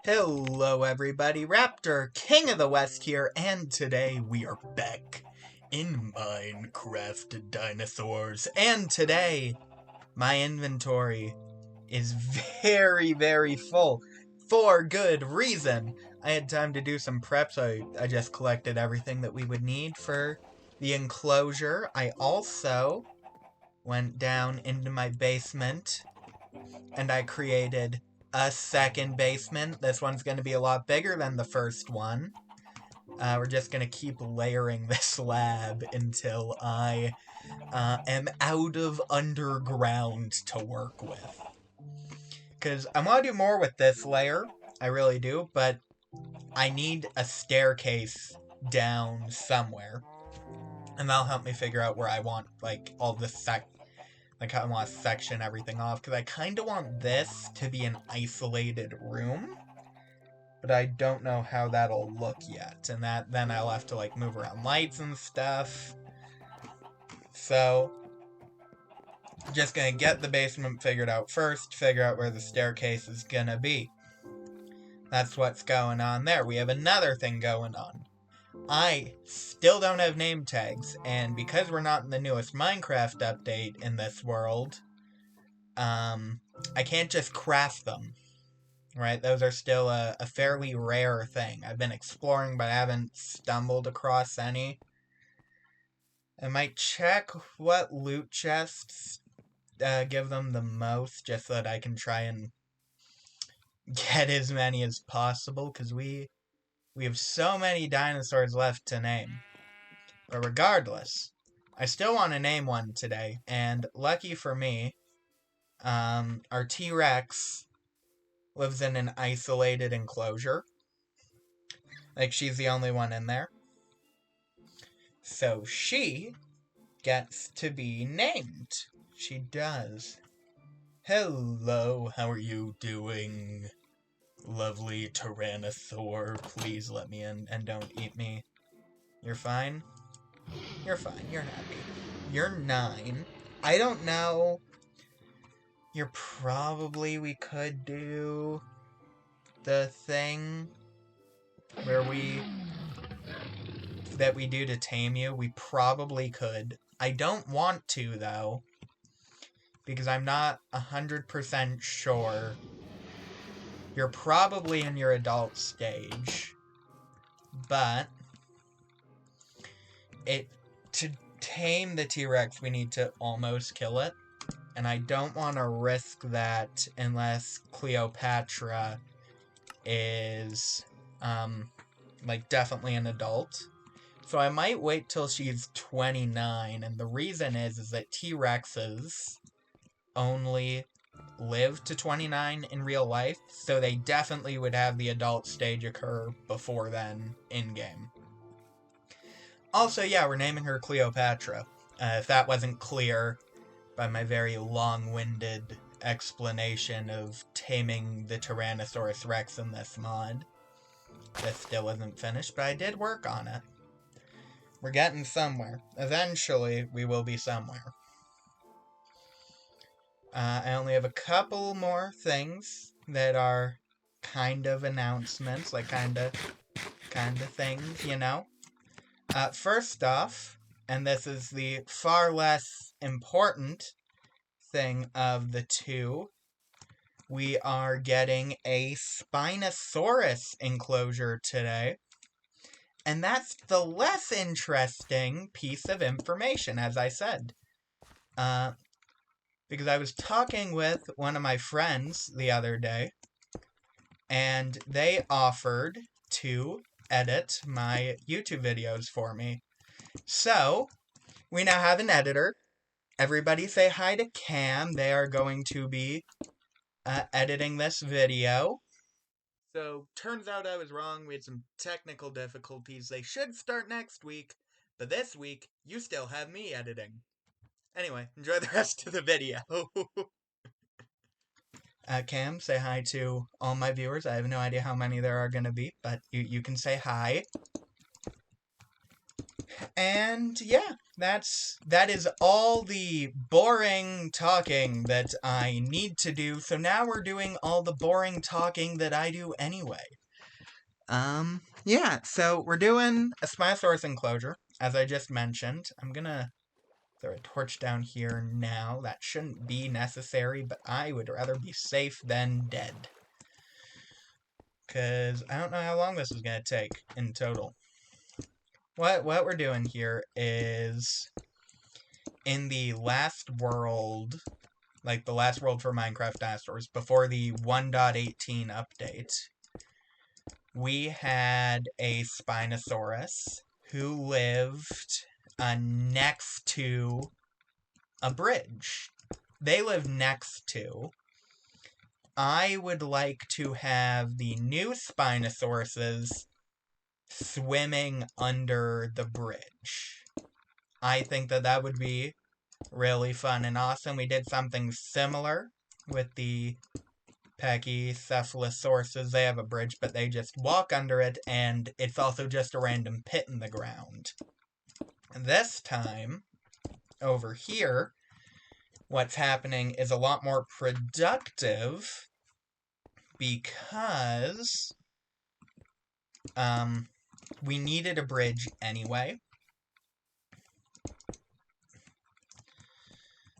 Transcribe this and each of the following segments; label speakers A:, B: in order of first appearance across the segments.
A: Hello everybody, Raptor King of the West here, and today we are back in Minecraft Dinosaurs. And today, my inventory is very full, for good reason. I had time to do some prep, so I just collected everything that we would need for the enclosure. I also went down into my basement, and I created a second basement. This one's going to be a lot bigger than the first one. We're just going to keep layering this lab until I am out of underground to work with. Because I want to do more with this layer, I really do, but I need a staircase down somewhere. And that'll help me figure out where I want, like, all the I want to section everything off, because I kind of want this to be an isolated room, but I don't know how that'll look yet, and then I'll have to, like, move around lights and stuff. So, just gonna get the basement figured out first, figure out where the staircase is gonna be. That's what's going on there. We have another thing going on. I still don't have name tags, and because we're not in the newest Minecraft update in this world, I can't just craft them, right? Those are still a fairly rare thing. I've been exploring, but I haven't stumbled across any. I might check what loot chests give them the most, just so that I can try and get as many as possible, because we have so many dinosaurs left to name. But regardless, I still want to name one today, and lucky for me, our T-Rex lives in an isolated enclosure. Like, she's the only one in there. So she gets to be named. She does. Hello, how are you doing? Lovely Tyrannosaur, please let me in and don't eat me. You're fine? You're fine, you're happy. You're 9. I don't know. We could do the thing where that we do to tame you. We probably could. I don't want to, though, because I'm not 100% sure. You're probably in your adult stage, but to tame the T-Rex, we need to almost kill it, and I don't want to risk that unless Cleopatra is, like, definitely an adult. So I might wait till she's 29, and the reason is that T-Rexes only live to 29 in real life, so they definitely would have the adult stage occur before then, in-game. Also, yeah, we're naming her Cleopatra. If that wasn't clear by my very long-winded explanation of taming the Tyrannosaurus Rex in this mod. This still isn't finished, but I did work on it. We're getting somewhere. Eventually, we will be somewhere. I only have a couple more things that are kind of announcements, like kind of things, you know? First off, and this is the far less important thing of the two, we are getting a Spinosaurus enclosure today. And that's the less interesting piece of information, as I said. Because I was talking with one of my friends the other day, and they offered to edit my YouTube videos for me. So, we now have an editor. Everybody say hi to Cam. They are going to be editing this video. So, turns out I was wrong. We had some technical difficulties. They should start next week, but this week, you still have me editing. Anyway, enjoy the rest of the video. Cam, say hi to all my viewers. I have no idea how many there are going to be, but you can say hi. And yeah, that is all the boring talking that I need to do. So now we're doing all the boring talking that I do anyway. Yeah, so we're doing a Spinosaurus enclosure, as I just mentioned. I'm gonna throw a torch down here now. That shouldn't be necessary, but I would rather be safe than dead. Because I don't know how long this is gonna take in total. What we're doing here is in the last world, like the last world for Minecraft Dinosaurs, before the 1.18 update, we had a Spinosaurus who lived next to a bridge. They live next to. I would like to have the new Spinosauruses swimming under the bridge. I think that would be really fun and awesome. We did something similar with the Pachycephalosauruses. They have a bridge, but they just walk under it, and it's also just a random pit in the ground. This time, over here, what's happening is a lot more productive because we needed a bridge anyway.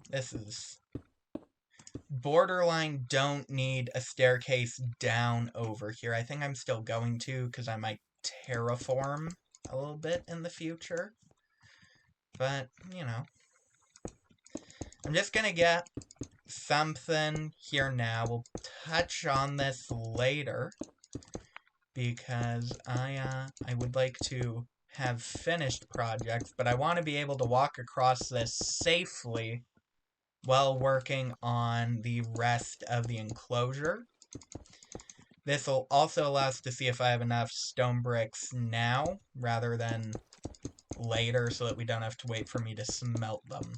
A: This is borderline don't need a staircase down over here. I think I'm still going to because I might terraform a little bit in the future. But, you know. I'm just gonna get something here now. We'll touch on this later because I would like to have finished projects, but I want to be able to walk across this safely while working on the rest of the enclosure. This will also allow us to see if I have enough stone bricks now rather than later so that we don't have to wait for me to smelt them.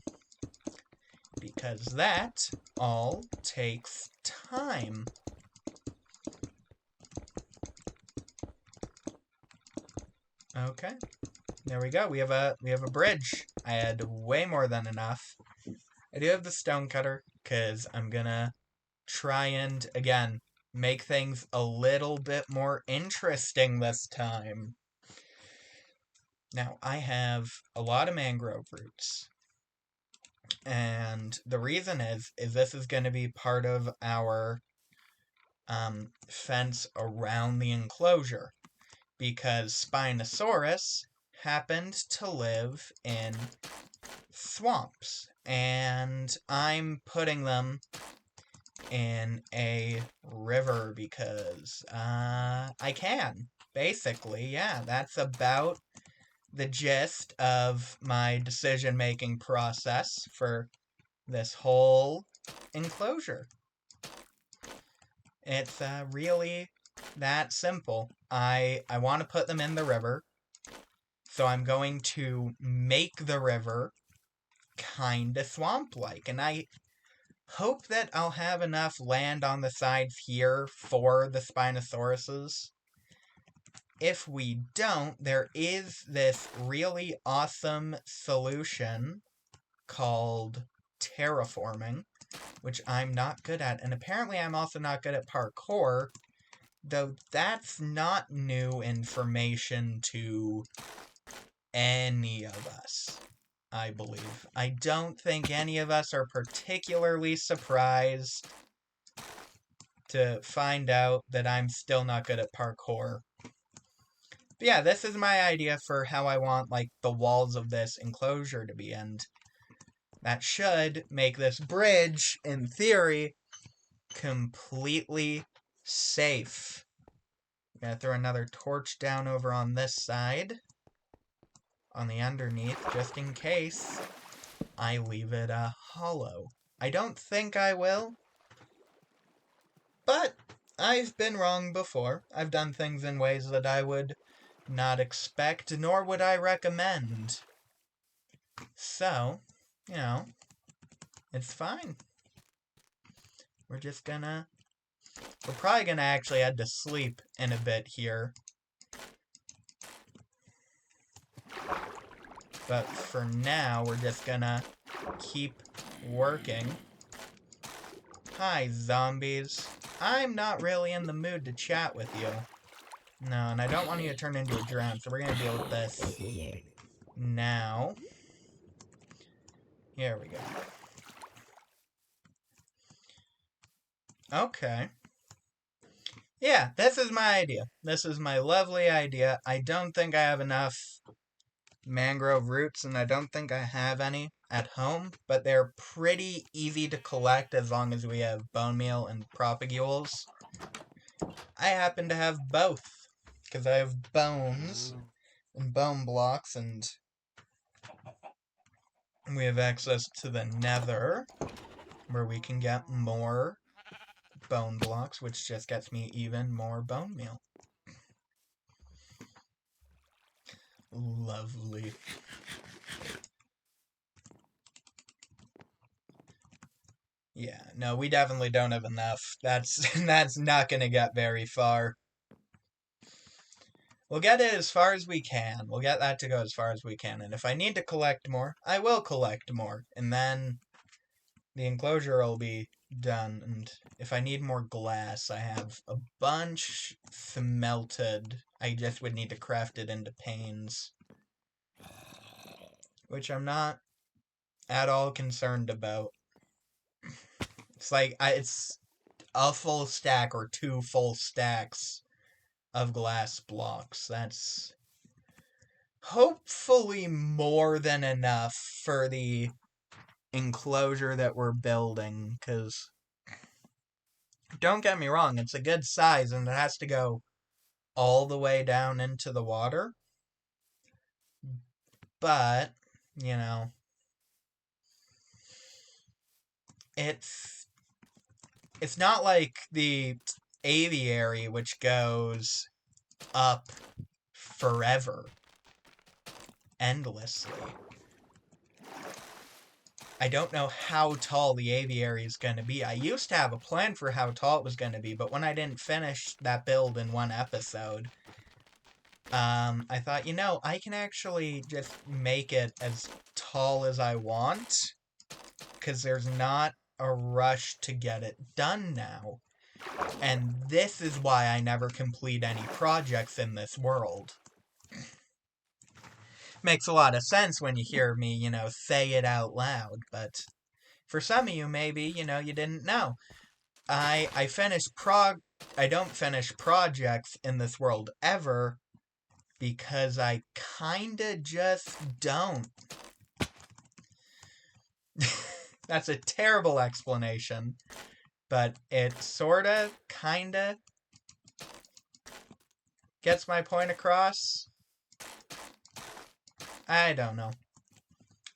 A: Because that all takes time. Okay. There we go. We have a bridge. I had way more than enough. I do have the stone cutter, because I'm gonna try and, again, make things a little bit more interesting this time. Now, I have a lot of mangrove roots. And the reason is this is going to be part of our fence around the enclosure. Because Spinosaurus happened to live in swamps. And I'm putting them in a river because I can. Basically, yeah, that's about the gist of my decision-making process for this whole enclosure. It's really that simple. I want to put them in the river, so I'm going to make the river kinda swamp-like, and I hope that I'll have enough land on the sides here for the Spinosauruses. If we don't, there is this really awesome solution called terraforming, which I'm not good at, and apparently I'm also not good at parkour, though that's not new information to any of us, I believe. I don't think any of us are particularly surprised to find out that I'm still not good at parkour. But yeah, this is my idea for how I want, like, the walls of this enclosure to be, and that should make this bridge, in theory, completely safe. I'm gonna throw another torch down over on this side, on the underneath, just in case I leave it hollow. I don't think I will, but I've been wrong before. I've done things in ways that I would not expect, nor would I recommend. So, you know, it's fine. We're probably gonna actually head to sleep in a bit here. But for now, we're just gonna keep working. Hi, zombies. I'm not really in the mood to chat with you. No, and I don't want you to turn into a drown, so we're gonna deal with this now. Here we go. Okay. Yeah, this is my idea. This is my lovely idea. I don't think I have enough mangrove roots, and I don't think I have any at home, but they're pretty easy to collect as long as we have bone meal and propagules. I happen to have both, because I have bones and bone blocks, and we have access to the nether, where we can get more bone blocks, which just gets me even more bone meal. Lovely. Yeah, no, we definitely don't have enough. That's not gonna get very far. We'll get it as far as we can. We'll get that to go as far as we can. And if I need to collect more, I will collect more. And then the enclosure will be done. And if I need more glass, I have a bunch smelted. I just would need to craft it into panes, which I'm not at all concerned about. It's like, it's a full stack or 2 full stacks of glass blocks. That's hopefully more than enough for the enclosure that we're building, because don't get me wrong, it's a good size and it has to go all the way down into the water. But, you know, it's not like the aviary, which goes up forever, endlessly. I don't know how tall the aviary is going to be. I used to have a plan for how tall it was going to be, but when I didn't finish that build in one episode, I thought, you know, I can actually just make it as tall as I want, because there's not a rush to get it done now. And this is why I never complete any projects in this world. Makes a lot of sense when you hear me, you know, say it out loud, but for some of you, maybe, you know, you didn't know. I don't finish projects in this world ever because I kinda just don't. That's a terrible explanation, but it sorta, kinda gets my point across. I don't know.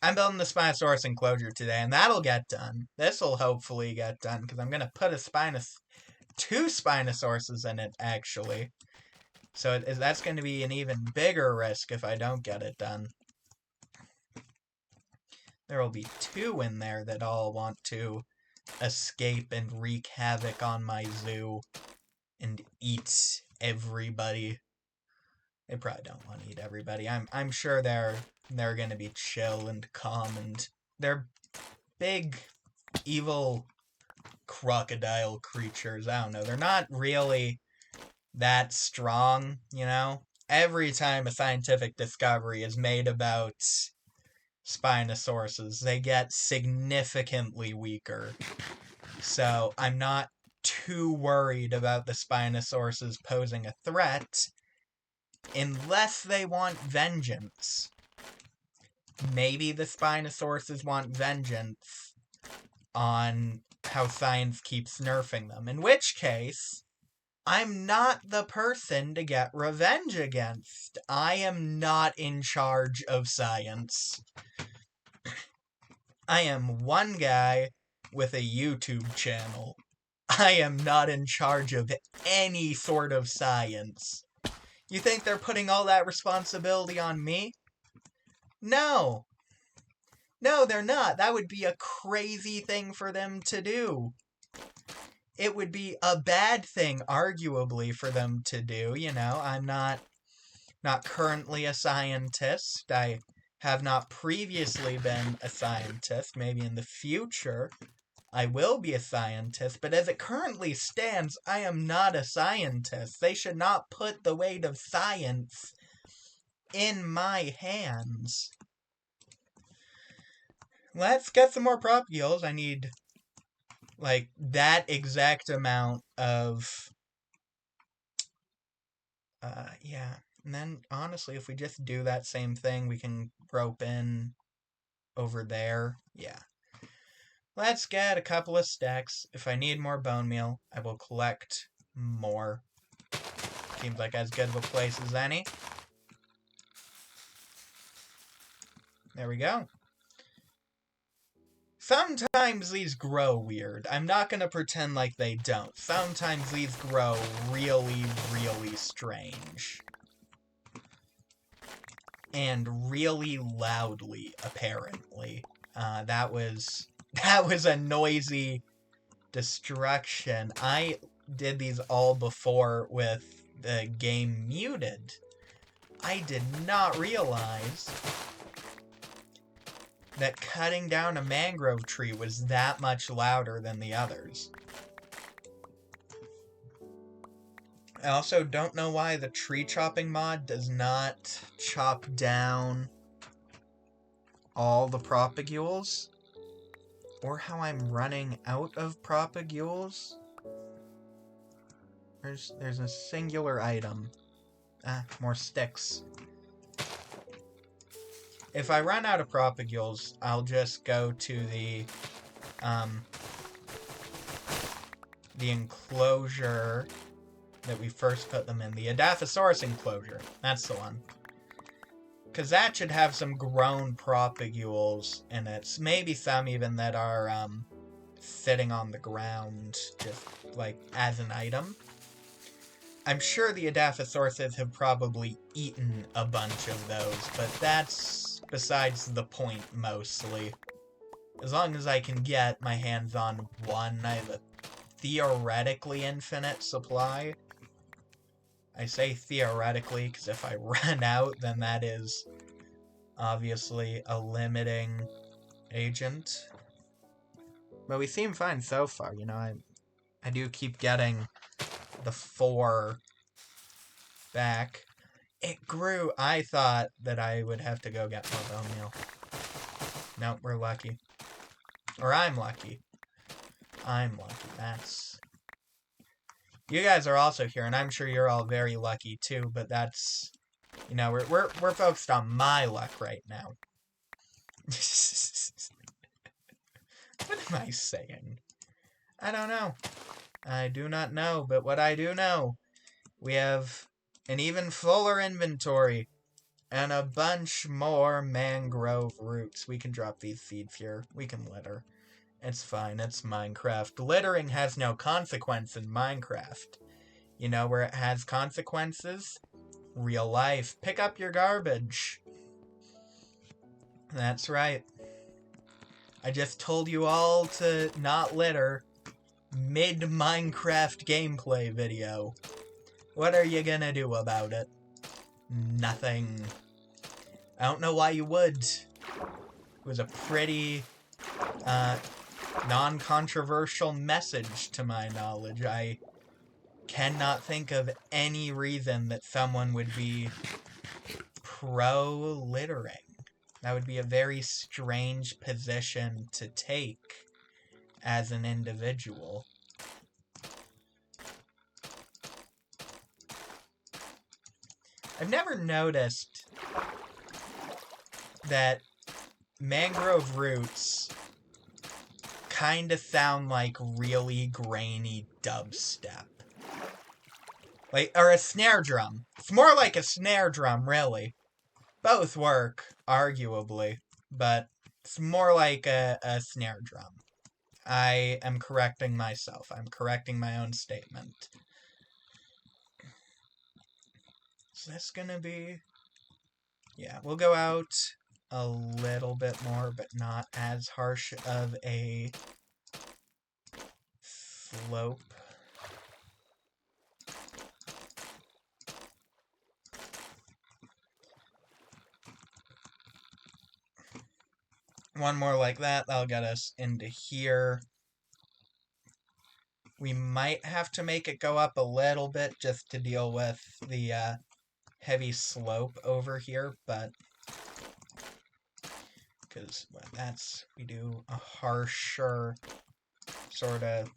A: I'm building the Spinosaurus enclosure today, and that'll get done. This'll hopefully get done, because I'm gonna put two Spinosauruses in it, actually. So that's going to be an even bigger risk if I don't get it done. There will be 2 in there that all want to escape and wreak havoc on my zoo and eat everybody. They probably don't want to eat everybody. I'm sure they're going to be chill and calm, and they're big, evil crocodile creatures. I don't know. They're not really that strong, you know? Every time a scientific discovery is made about Spinosauruses, they get significantly weaker. So I'm not too worried about the Spinosauruses posing a threat, unless they want vengeance. Maybe the Spinosauruses want vengeance on how science keeps nerfing them, in which case I'm not the person to get revenge against. I am not in charge of science. I am one guy with a YouTube channel. I am not in charge of any sort of science. You think they're putting all that responsibility on me? No. No, they're not. That would be a crazy thing for them to do. It would be a bad thing, arguably, for them to do, you know. I'm not currently a scientist. I have not previously been a scientist. Maybe in the future I will be a scientist, but as it currently stands, I am not a scientist. They should not put the weight of science in my hands. Let's get some more propagules. I need, like, that exact amount of... yeah. And then, honestly, if we just do that same thing, we can rope in over there. Yeah. Let's get a couple of stacks. If I need more bone meal, I will collect more. Seems like as good of a place as any. There we go. Sometimes these grow weird. I'm not gonna pretend like they don't. Sometimes these grow really, really strange. And really loudly, apparently. That was a noisy destruction. I did these all before with the game muted. I did not realize that cutting down a mangrove tree was that much louder than the others. I also don't know why the tree chopping mod does not chop down all the propagules, or how I'm running out of propagules. There's a singular item. More sticks. If I run out of propagules, I'll just go to the enclosure that we first put them in. The Dinosaurs enclosure. That's the one. Because that should have some grown propagules in it. Maybe some even that are sitting on the ground, just like as an item. I'm sure the Adaphosauruses have probably eaten a bunch of those, but that's besides the point mostly. As long as I can get my hands on one, I have a theoretically infinite supply. I say theoretically because if I run out, then that is obviously a limiting agent. But we seem fine so far, you know. I do keep getting the 4 back. It grew. I thought that I would have to go get more bone meal. Nope, we're lucky. Or I'm lucky. I'm lucky. That's... You guys are also here, and I'm sure you're all very lucky too, but that's... You know, we're focused on my luck right now. What am I saying? I don't know. I do not know, but what I do know, we have an even fuller inventory and a bunch more mangrove roots. We can drop these seeds here. We can litter. It's fine. It's Minecraft. Littering has no consequence in Minecraft. You know where it has consequences? Real life. Pick up your garbage. That's right. I just told you all to not litter mid-Minecraft gameplay video. What are you gonna do about it? Nothing. I don't know why you would. It was a pretty, non-controversial message to my knowledge. I cannot think of any reason that someone would be pro-littering. That would be a very strange position to take as an individual. I've never noticed that mangrove roots kind of sound like really grainy dubstep. Like, or a snare drum. It's more like a snare drum, really. Both work, arguably, but it's more like a snare drum. I am correcting myself. I'm correcting my own statement. Is this gonna be... Yeah, we'll go out a little bit more, but not as harsh of a slope. One more like that. That'll get us into here. We might have to make it go up a little bit just to deal with the heavy slope over here, but because we do a harsher sort of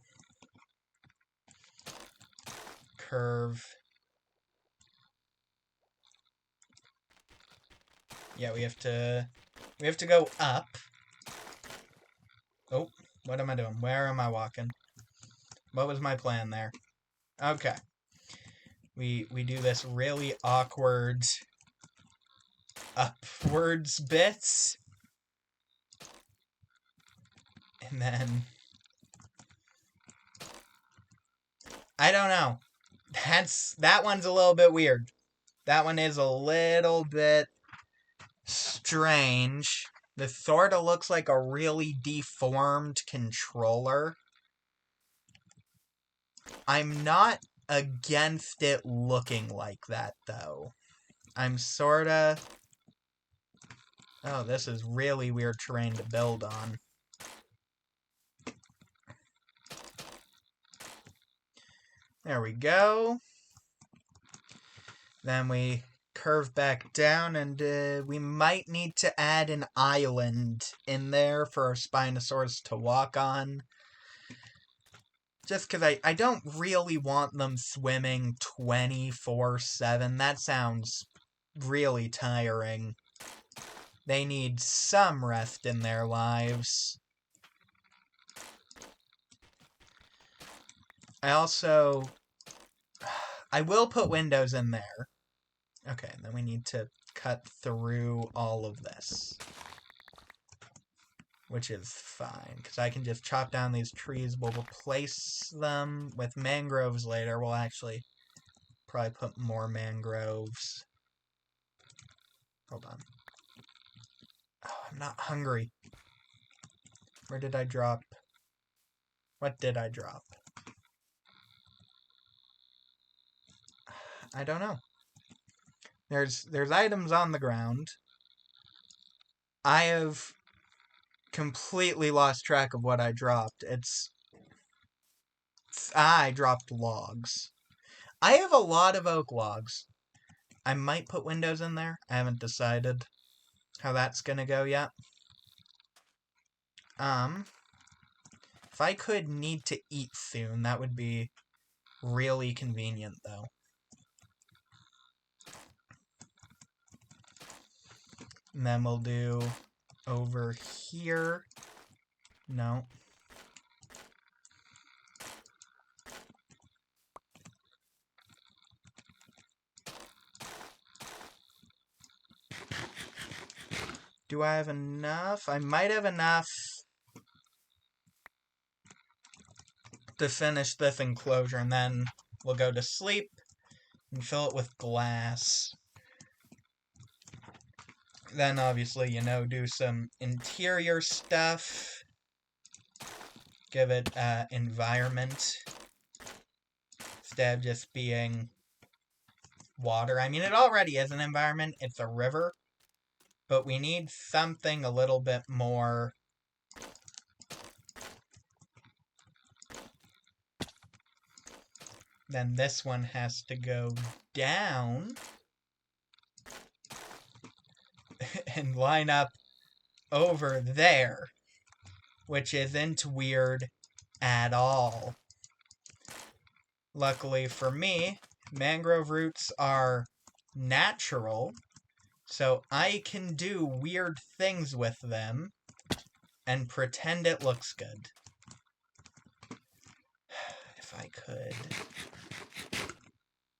A: curve. Yeah, we have to go up. Oh, what am I doing? Where am I walking? What was my plan there? Okay. We do this really awkward upwards bits. And then I don't know. That one's a little bit weird. That one is a little bit strange. This sort of looks like a really deformed controller. I'm not against it looking like that, though. I'm sorta... Oh, this is really weird terrain to build on. There we go. Then we curve back down, and we might need to add an island in there for our Spinosaurus to walk on. Just because I don't really want them swimming 24/7. That sounds really tiring. They need some rest in their lives. I will put windows in there. Okay, then we need to cut through all of this. Which is fine, because I can just chop down these trees. We'll replace them with mangroves later. We'll actually probably put more mangroves. Hold on. Oh, I'm not hungry. Where did I drop? What did I drop? I don't know. There's items on the ground. I have completely lost track of what I dropped. I dropped logs. I have a lot of oak logs. I might put windows in there. I haven't decided how that's gonna go yet. If I could need to eat soon, that would be really convenient, though. And then we'll do over here. No. Do I have enough? I might have enough to finish this enclosure, and then we'll go to sleep and fill it with glass. Then, obviously, do some interior stuff. Give it environment. Instead of just being water. I mean, it already is an environment. It's a river. But we need something a little bit more... Then this one has to go down. And line up over there, which isn't weird at all. Luckily for me, mangrove roots are natural, so I can do weird things with them and pretend it looks good. If I could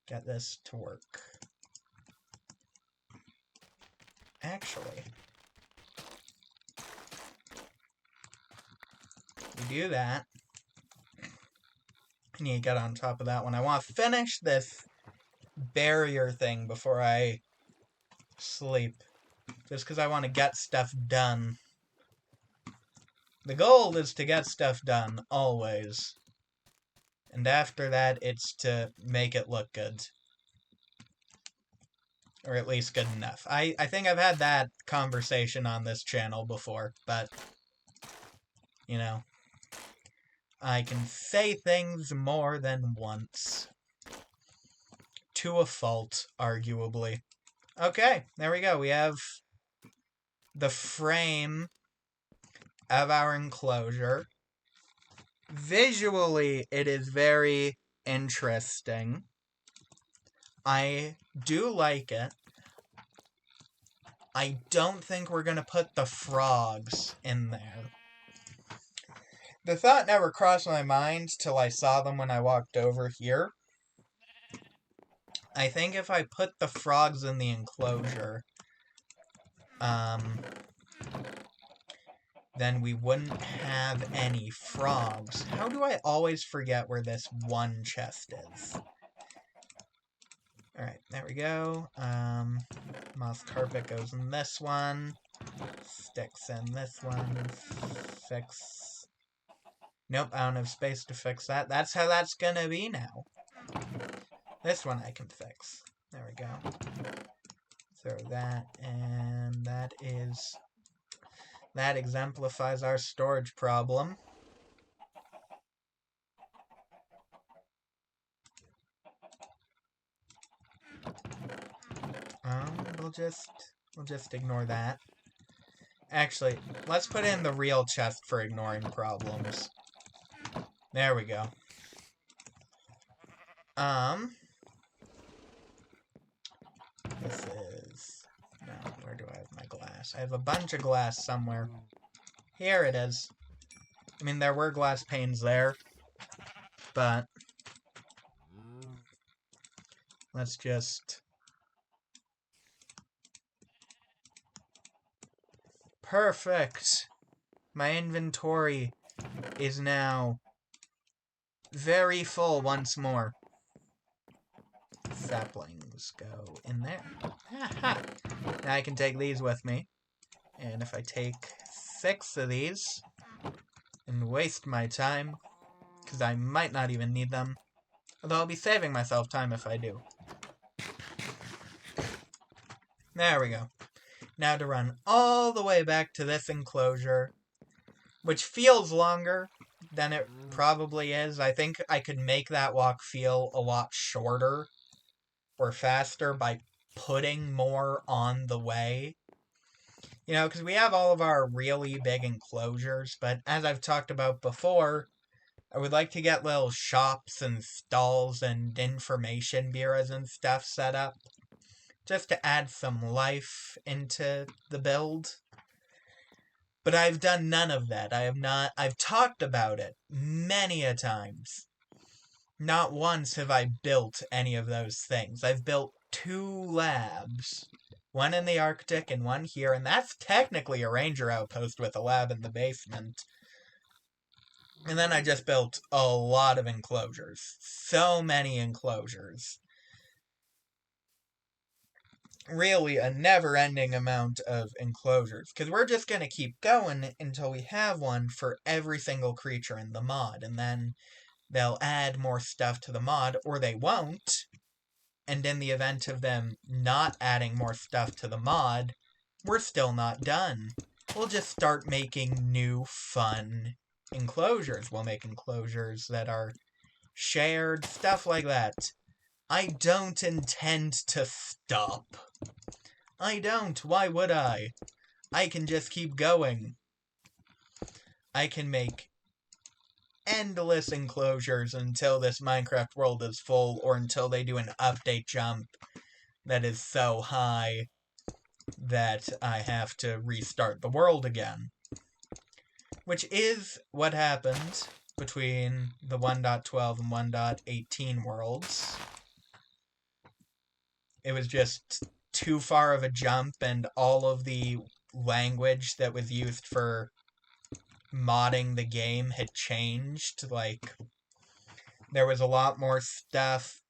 A: get this to work. Actually, we do that. I need to get on top of that one. I want to finish this barrier thing before I sleep. Just because I want to get stuff done. The goal is to get stuff done, always. And after that, it's to make it look good. Or at least good enough. I think I've had that conversation on this channel before, but, you know, I can say things more than once. To a fault, arguably. Okay, there we go. We have the frame of our enclosure. Visually, it is very interesting. I do like it. I don't think we're gonna put the frogs in there. The thought never crossed my mind till I saw them when I walked over here. I think if I put the frogs in the enclosure, then we wouldn't have any frogs. How do I always forget where this one chest is? Alright, there we go. Moss carpet goes in this one. Sticks in this one. Fix. Nope, I don't have space to fix that. That's how that's gonna be now. This one I can fix. There we go. Throw that, and that exemplifies our storage problem. We'll just ignore that. Actually, let's put in the real chest for ignoring problems. There we go. This is... No, where do I have my glass? I have a bunch of glass somewhere. Here it is. I mean, there were glass panes there, but... Let's just... Perfect! My inventory is now very full once more. Saplings go in there. Ha! Now I can take these with me. And if I take 6 of these and waste my time, because I might not even need them, although I'll be saving myself time if I do. There we go. Now to run all the way back to this enclosure, which feels longer than it probably is. I think I could make that walk feel a lot shorter or faster by putting more on the way. You know, because we have all of our really big enclosures, but as I've talked about before, I would like to get little shops and stalls and information bureaus and stuff set up, just to add some life into the build. But I've done none of that. I've talked about it many a times. Not once have I built any of those things. I've built 2 labs. One in the Arctic and one here, and that's technically a ranger outpost with a lab in the basement. And then I just built a lot of enclosures. So many enclosures. Really a never-ending amount of enclosures. Because we're just going to keep going until we have one for every single creature in the mod. And then they'll add more stuff to the mod, or they won't. And in the event of them not adding more stuff to the mod, we're still not done. We'll just start making new, fun enclosures. We'll make enclosures that are shared, stuff like that. I don't intend to stop. I don't. Why would I? I can just keep going. I can make endless enclosures until this Minecraft world is full, or until they do an update jump that is so high that I have to restart the world again. Which is what happened between the 1.12 and 1.18 worlds. It was just too far of a jump, and all of the language that was used for modding the game had changed. Like, there was a lot more stuff.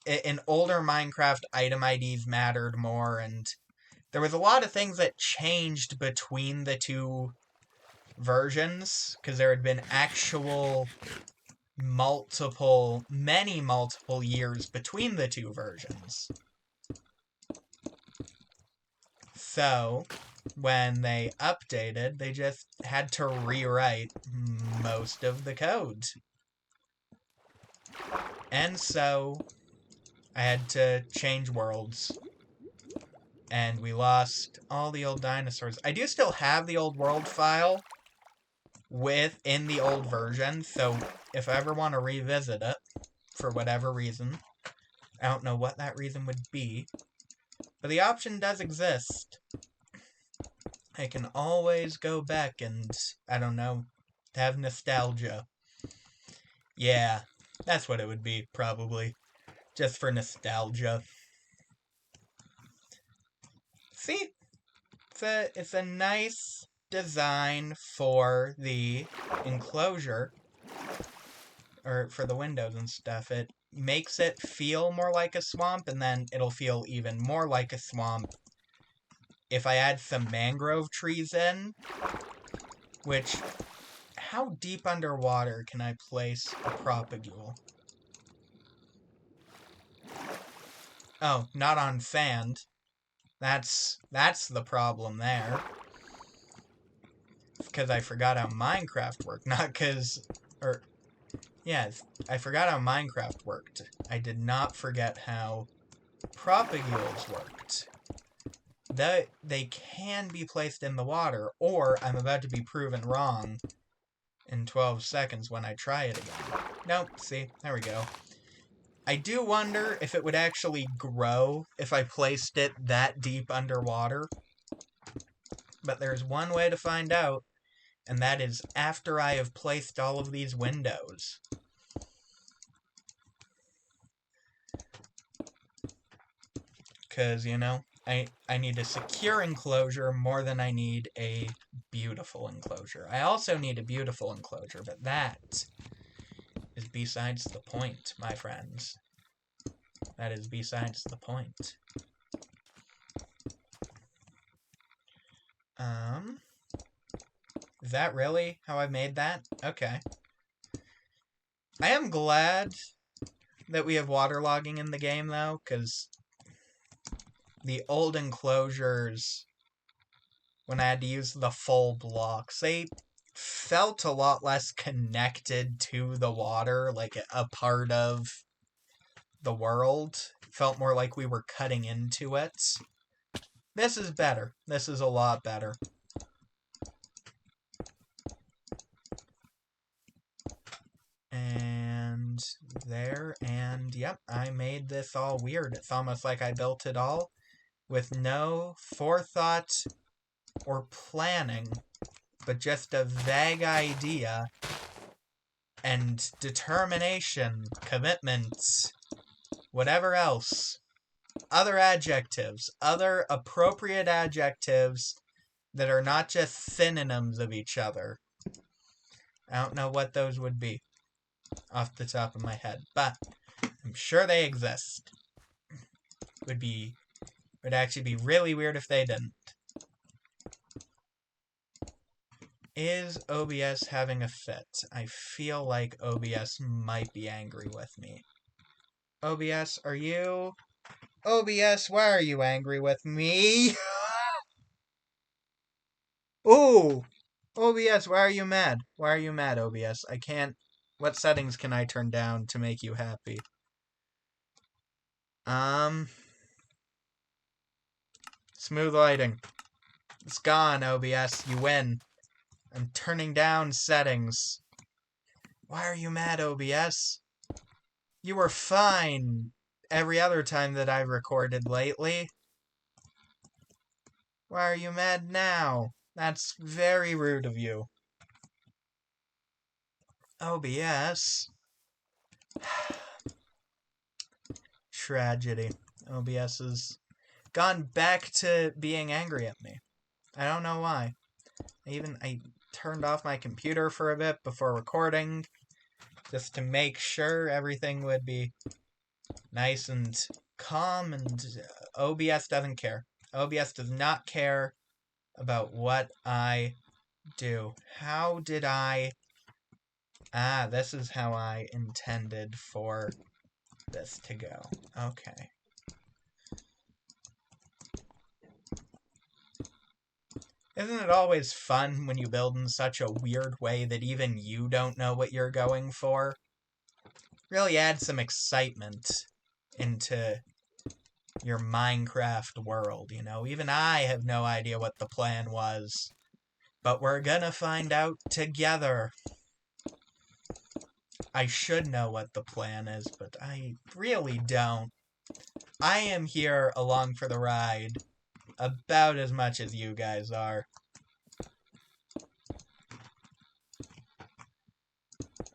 A: In older Minecraft, item IDs mattered more, and there was a lot of things that changed between the 2 versions, because there had been actual many multiple years between the 2 versions. So, when they updated, they just had to rewrite most of the code. And so, I had to change worlds. And we lost all the old dinosaurs. I do still have the old world file in the old version, so if I ever want to revisit it, for whatever reason, I don't know what that reason would be, but the option does exist. I can always go back and, I don't know, have nostalgia. Yeah, that's what it would be, probably. Just for nostalgia. See? It's a nice design for the enclosure, or for the windows and stuff. It makes it feel more like a swamp, and then it'll feel even more like a swamp if I add some mangrove trees in, which, how deep underwater can I place a propagule? Oh, not on sand. That's the problem there. Because I forgot how Minecraft worked, not because, yes, I forgot how Minecraft worked. I did not forget how propagules worked. They can be placed in the water, or I'm about to be proven wrong in 12 seconds when I try it again. Nope, see, there we go. I do wonder if it would actually grow if I placed it that deep underwater. But there's one way to find out, and that is after I have placed all of these windows. Because, you know, I need a secure enclosure more than I need a beautiful enclosure. I also need a beautiful enclosure, but that is besides the point, my friends. That is besides the point. Is that really how I made that? Okay. I am glad that we have waterlogging in the game, though, because the old enclosures, when I had to use the full blocks, they felt a lot less connected to the water, like a part of the world. It felt more like we were cutting into it. This is better. This is a lot better. And there, and yep, I made this all weird. It's almost like I built it all with no forethought or planning, but just a vague idea and determination, commitment, whatever else. Other adjectives, other appropriate adjectives that are not just synonyms of each other. I don't know what those would be off the top of my head, but I'm sure they exist. Would actually be really weird if they didn't. Is OBS having a fit? I feel like OBS might be angry with me. OBS, are you... OBS, why are you angry with me? Ooh! OBS, why are you mad? Why are you mad, OBS? I can't... What settings can I turn down to make you happy? Smooth lighting. It's gone, OBS. You win. I'm turning down settings. Why are you mad, OBS? You were fine every other time that I've recorded lately. Why are you mad now? That's very rude of you. OBS. Tragedy. OBS has gone back to being angry at me. I don't know why. I turned off my computer for a bit before recording, just to make sure everything would be nice and calm, and OBS doesn't care. OBS does not care about what I do. How did I... Ah, this is how I intended for this to go. Okay. Isn't it always fun when you build in such a weird way that even you don't know what you're going for? Really add some excitement into your Minecraft world, you know? Even I have no idea what the plan was. But we're gonna find out together. I should know what the plan is, but I really don't. I am here along for the ride about as much as you guys are.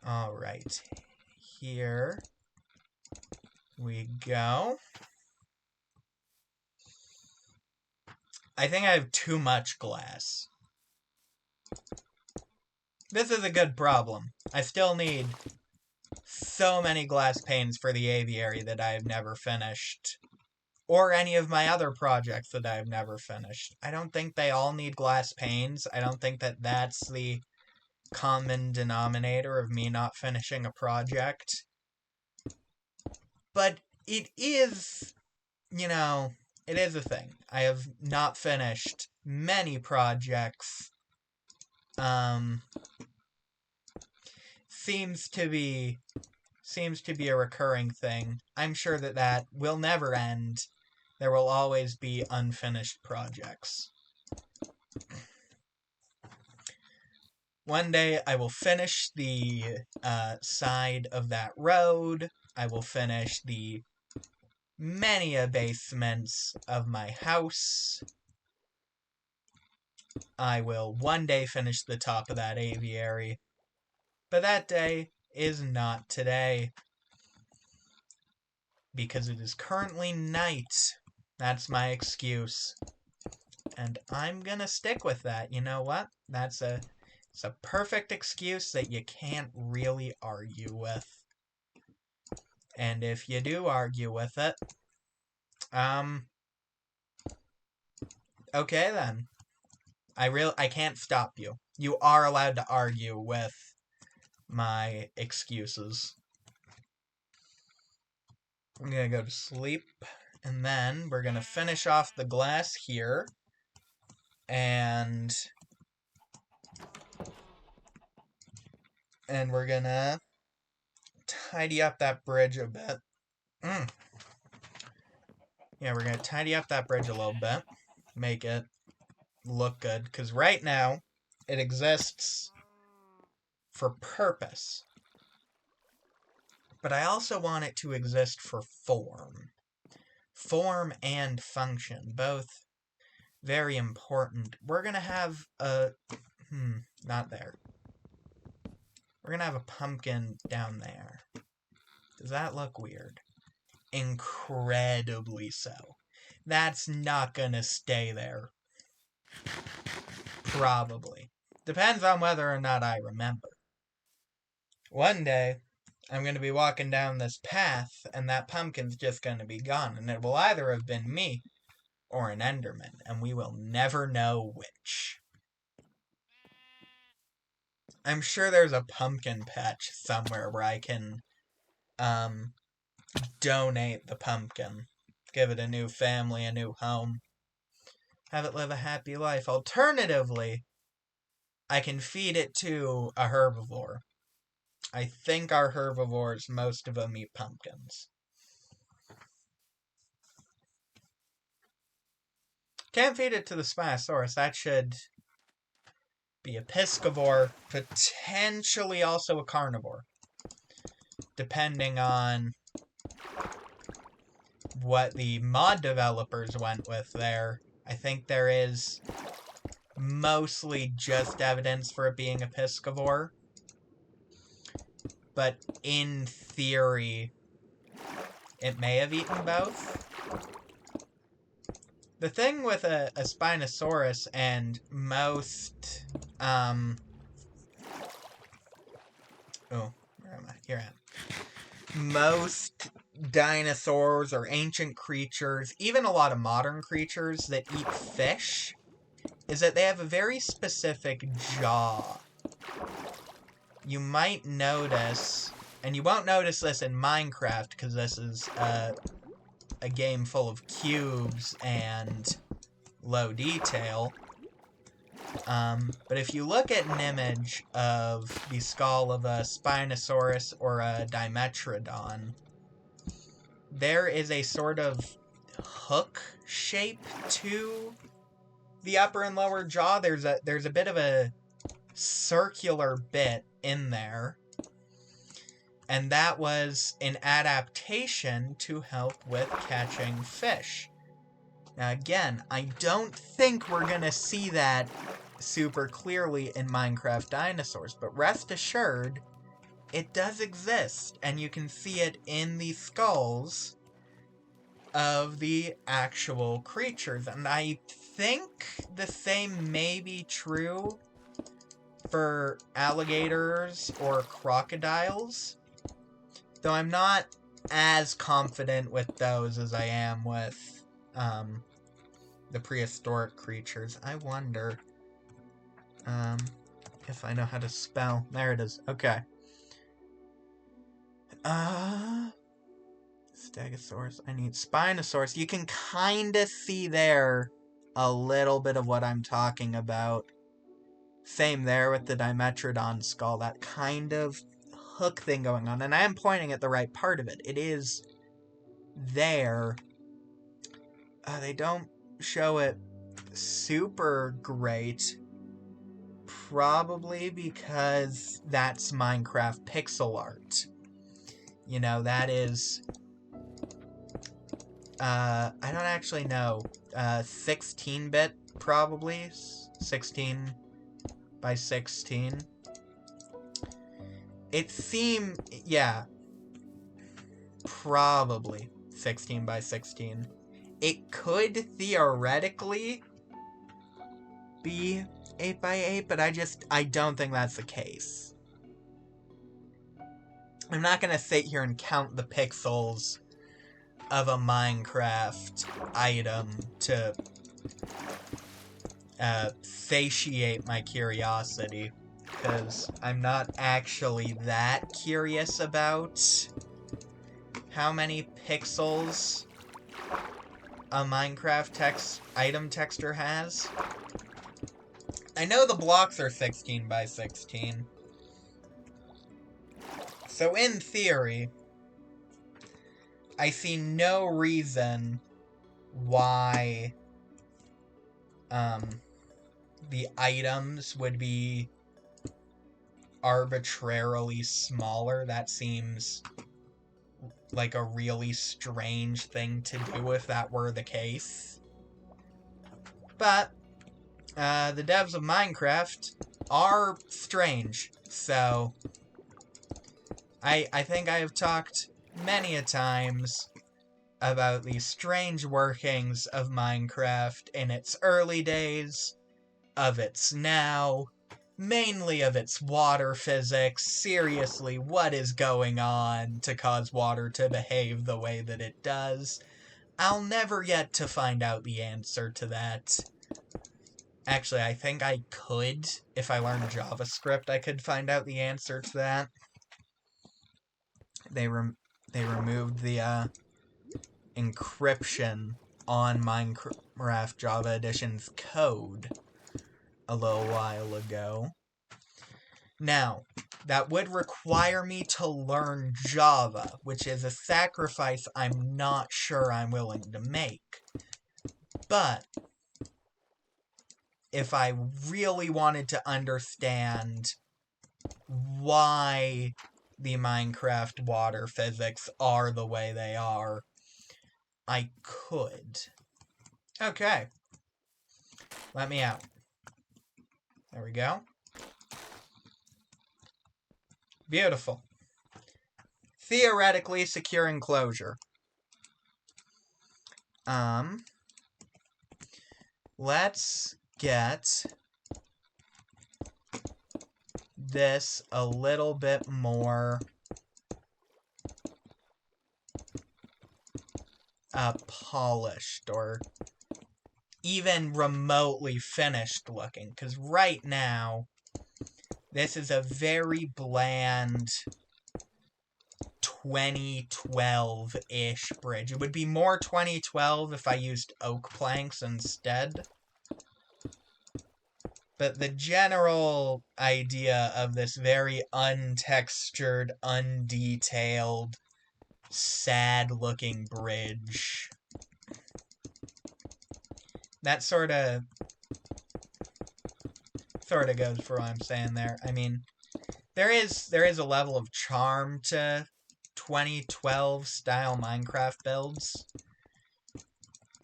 A: Alright. Here we go. I think I have too much glass. This is a good problem. I still need so many glass panes for the aviary that I have never finished. Or any of my other projects that I have never finished. I don't think they all need glass panes. I don't think that that's the common denominator of me not finishing a project. But it is, you know, it is a thing. I have not finished many projects. Seems to be a recurring thing. I'm sure that will never end. There will always be unfinished projects. One day I will finish the side of that road. I will finish the many basements of my house. I will one day finish the top of that aviary. But that day is not today. Because it is currently night. That's my excuse. And I'm gonna stick with that. You know what? It's a perfect excuse that you can't really argue with. And if you do argue with it, okay then. I can't stop you. You are allowed to argue with my excuses. I'm gonna go to sleep, and then we're gonna finish off the glass here, and we're gonna tidy up that bridge a bit. Yeah, we're gonna tidy up that bridge a little bit, make it look good, because right now, it exists for purpose. But I also want it to exist for form. Form and function, both very important. We're gonna have a... not there. We're gonna have a pumpkin down there. Does that look weird? Incredibly so. That's not gonna stay there. Probably. Depends on whether or not I remember. One day, I'm going to be walking down this path, and that pumpkin's just going to be gone, and it will either have been me or an Enderman, and we will never know which. I'm sure there's a pumpkin patch somewhere where I can donate the pumpkin, give it a new family, a new home, have it live a happy life. Alternatively, I can feed it to a herbivore. I think our herbivores, most of them eat pumpkins. Can't feed it to the Spinosaurus. That should be a piscivore, potentially also a carnivore. Depending on what the mod developers went with there. I think there is mostly just evidence for it being a piscivore. But in theory, it may have eaten both. The thing with a Spinosaurus and most, oh, where am I? Here I am. Most dinosaurs or ancient creatures, even a lot of modern creatures that eat fish, is that they have a very specific jaw. You might notice, and you won't notice this in Minecraft because this is a game full of cubes and low detail, But if you look at an image of the skull of a Spinosaurus or a Dimetrodon, there is a sort of hook shape to the upper and lower jaw. There's a bit of a circular bit in there. And that was an adaptation to help with catching fish. Now again, I don't think we're gonna see that super clearly in Minecraft Dinosaurs, but rest assured, it does exist, and you can see it in the skulls of the actual creatures. And I think the same may be true for alligators or crocodiles, though I'm not as confident with those as I am with the prehistoric creatures. I wonder if I know how to spell. There it is. Okay. Stegosaurus. I need Spinosaurus. You can kind of see there a little bit of what I'm talking about. Same there with the Dimetrodon skull. That kind of hook thing going on. And I am pointing at the right part of it. It is there. They don't show it super great. Probably because that's Minecraft pixel art. You know, that is... I don't actually know. 16-bit, probably. 16 by 16. It seemed... Yeah. Probably 16 by 16. It could theoretically be 8 by 8, but I don't think that's the case. I'm not gonna sit here and count the pixels of a Minecraft item to satiate my curiosity, because I'm not actually that curious about how many pixels a Minecraft item texture has. I know the blocks are 16 by 16. So in theory, I see no reason why the items would be arbitrarily smaller. That seems like a really strange thing to do if that were the case. But the devs of Minecraft are strange, so I think I have talked many a times about the strange workings of Minecraft in its early days, of its now, mainly of its water physics. Seriously, what is going on to cause water to behave the way that it does? I'll never get to find out the answer to that. Actually, I think I could. If I learned JavaScript, I could find out the answer to that. They removed the encryption on Minecraft Java Edition's code a little while ago. Now, that would require me to learn Java, which is a sacrifice I'm not sure I'm willing to make. But if I really wanted to understand why the Minecraft water physics are the way they are, I could. Okay. Let me out. There we go. Beautiful. Theoretically secure enclosure. Let's get this a little bit more polished, or even remotely finished looking, because right now this is a very bland 2012-ish bridge. It would be more 2012 if I used oak planks instead. But the general idea of this very untextured, undetailed, sad-looking bridge, that sort of goes for what I'm saying there. I mean, there is a level of charm to 2012 style Minecraft builds,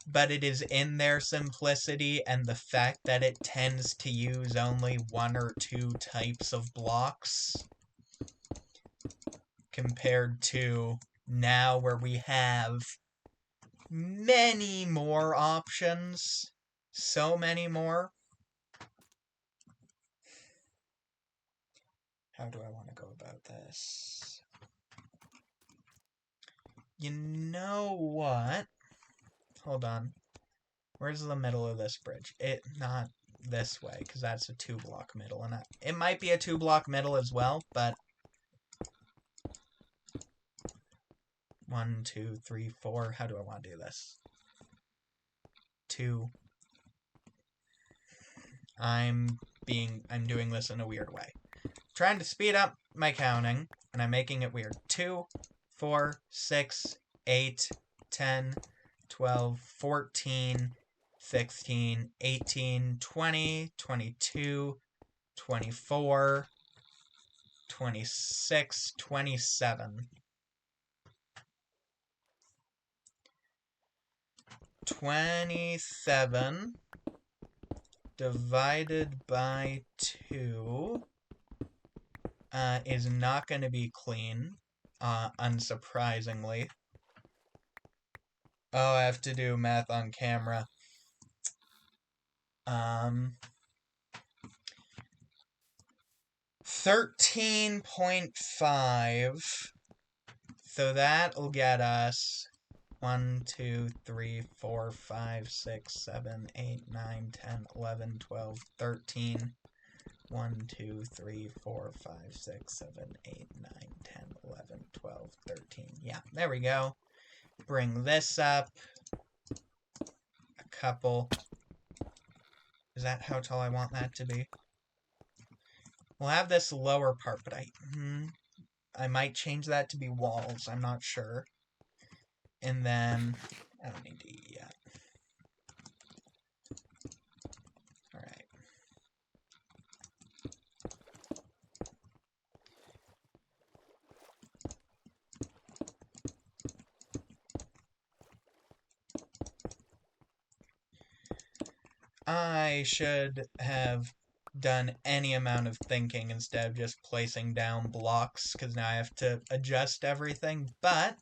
A: but it is in their simplicity and the fact that it tends to use only one or two types of blocks compared to now where we have many more options. So many more. How do I want to go about this? You know what? Hold on. Where's the middle of this bridge? Not this way, because that's a 2-block middle. And it might be a 2-block middle as well, but 1, 2, 3, 4. How do I want to do this? 2. I'm doing this in a weird way. Trying to speed up my counting, and I'm making it weird. 2, 4, 6, 8, 10, 12, 14, 16, 18, 20, 22, 24, 26, 27. 27 divided by 2 is not going to be clean, unsurprisingly. Oh, I have to do math on camera. 13.5. So that'll get us 1, 2, 3, 4, 5, 6, 7, 8, 9, 10, 11, 12, 13. 1, 2, 3, 4, 5, 6, 7, 8, 9, 10, 11, 12, 13. Yeah, there we go. Bring this up a couple. Is that how tall I want that to be? We'll have this lower part, but I might change that to be walls. I'm not sure. And then I don't need to eat yet. Alright. I should have done any amount of thinking instead of just placing down blocks, because now I have to adjust everything, but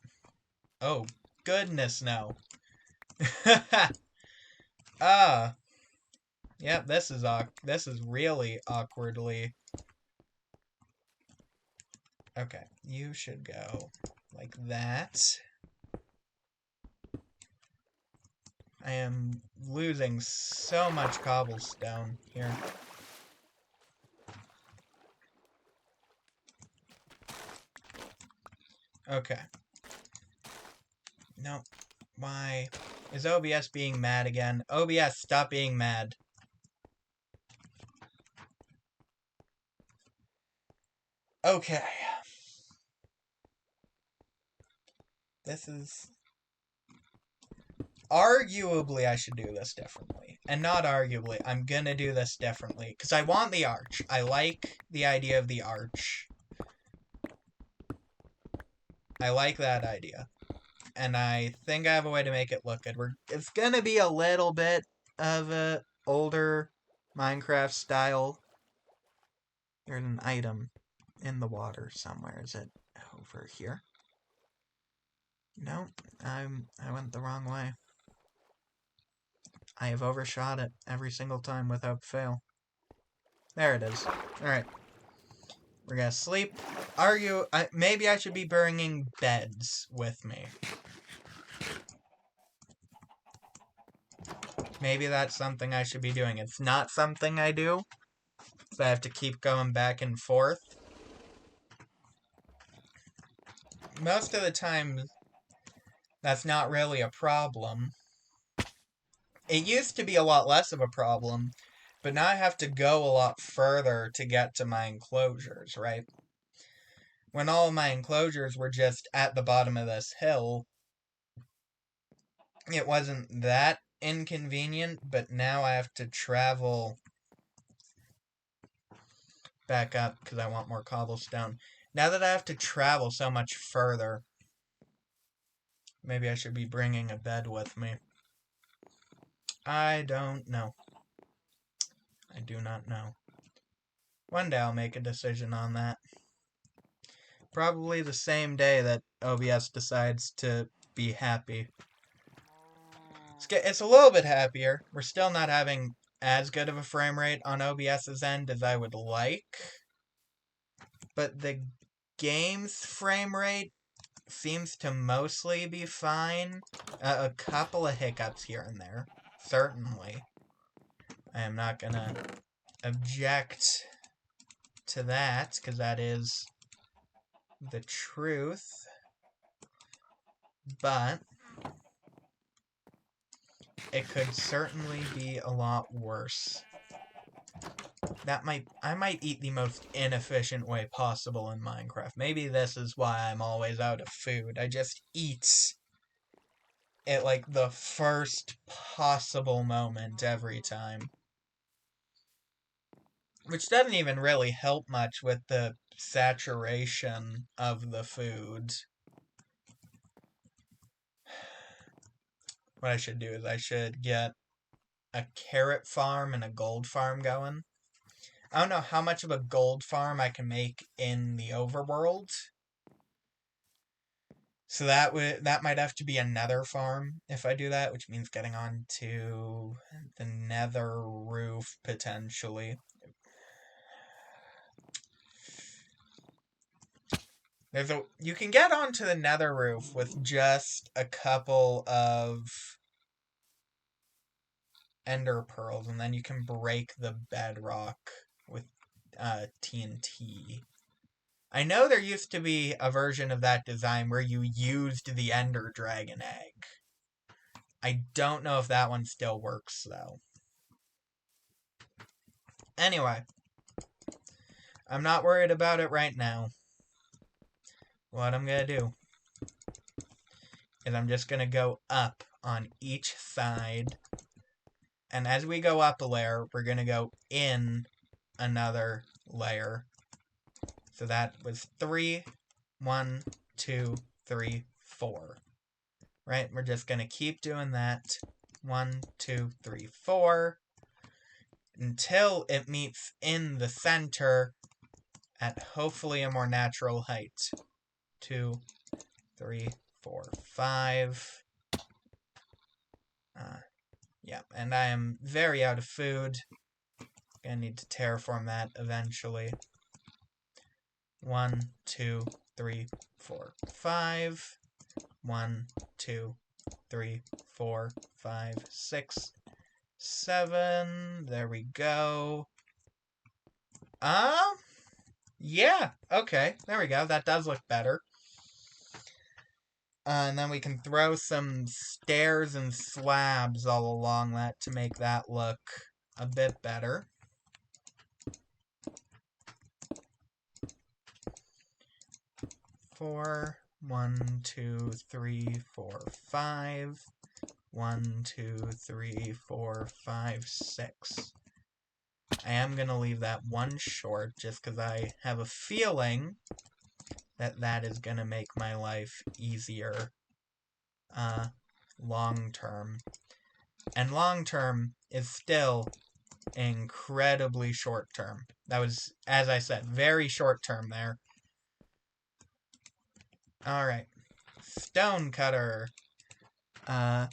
A: oh goodness no. Yep, this is really awkwardly. Okay, you should go like that. I am losing so much cobblestone here. Okay. No. Why? Is OBS being mad again? OBS, stop being mad. Okay. This is... Arguably, I should do this differently. And not arguably, I'm gonna do this differently. Because I want the arch. I like the idea of the arch. I like that idea. And I think I have a way to make it look good. It's gonna be a little bit of a older Minecraft style. There's an item in the water somewhere. Is it over here? No, I went the wrong way. I have overshot it every single time without fail. There it is. Alright. We're gonna sleep. Maybe I should be bringing beds with me. Maybe that's something I should be doing. It's not something I do, so I have to keep going back and forth. Most of the time, that's not really a problem. It used to be a lot less of a problem, But now I have to go a lot further to get to my enclosures, right? When all of my enclosures were just at the bottom of this hill, it wasn't that inconvenient, but now I have to travel back up because I want more cobblestone. Now that I have to travel so much further, maybe I should be bringing a bed with me. I don't know. I do not know. One day I'll make a decision on that. Probably the same day that OBS decides to be happy. It's a little bit happier. We're still not having as good of a frame rate on OBS's end as I would like. But the game's frame rate seems to mostly be fine. A couple of hiccups here and there. Certainly. I am not gonna object to that, because that is the truth. But it could certainly be a lot worse. I might eat the most inefficient way possible in Minecraft. Maybe this is why I'm always out of food. I just eat at like the first possible moment every time. Which doesn't even really help much with the saturation of the food. What I should do is I should get a carrot farm and a gold farm going. I don't know how much of a gold farm I can make in the overworld. So that might have to be another farm if I do that, which means getting on to the nether roof potentially. You can get onto the nether roof with just a couple of ender pearls, and then you can break the bedrock with TNT. I know there used to be a version of that design where you used the ender dragon egg. I don't know if that one still works, though. Anyway, I'm not worried about it right now. What I'm gonna do is I'm just gonna go up on each side. And as we go up a layer, we're gonna go in another layer. So that was 3, 1, 2, 3, 4. Right? We're just gonna keep doing that. 1, 2, 3, 4. Until it meets in the center at hopefully a more natural height. 2, 3, 4, 5. Yeah, and I am very out of food. Gonna need to terraform that eventually. 1, 2, 3, 4, 5. 1, 2, 3, 4, 5, 6, 7. There we go. Yeah, okay. There we go. That does look better. And then we can throw some stairs and slabs all along that to make that look a bit better. Four. 1, 2, 3, 4, 5. 1, 2, 3, 4, 5, 6. I am going to leave that one short just because I have a feeling that that is going to make my life easier long term. And long term is still incredibly short term. That was, as I said, very short term there. Alright. Stone cutter. Bunch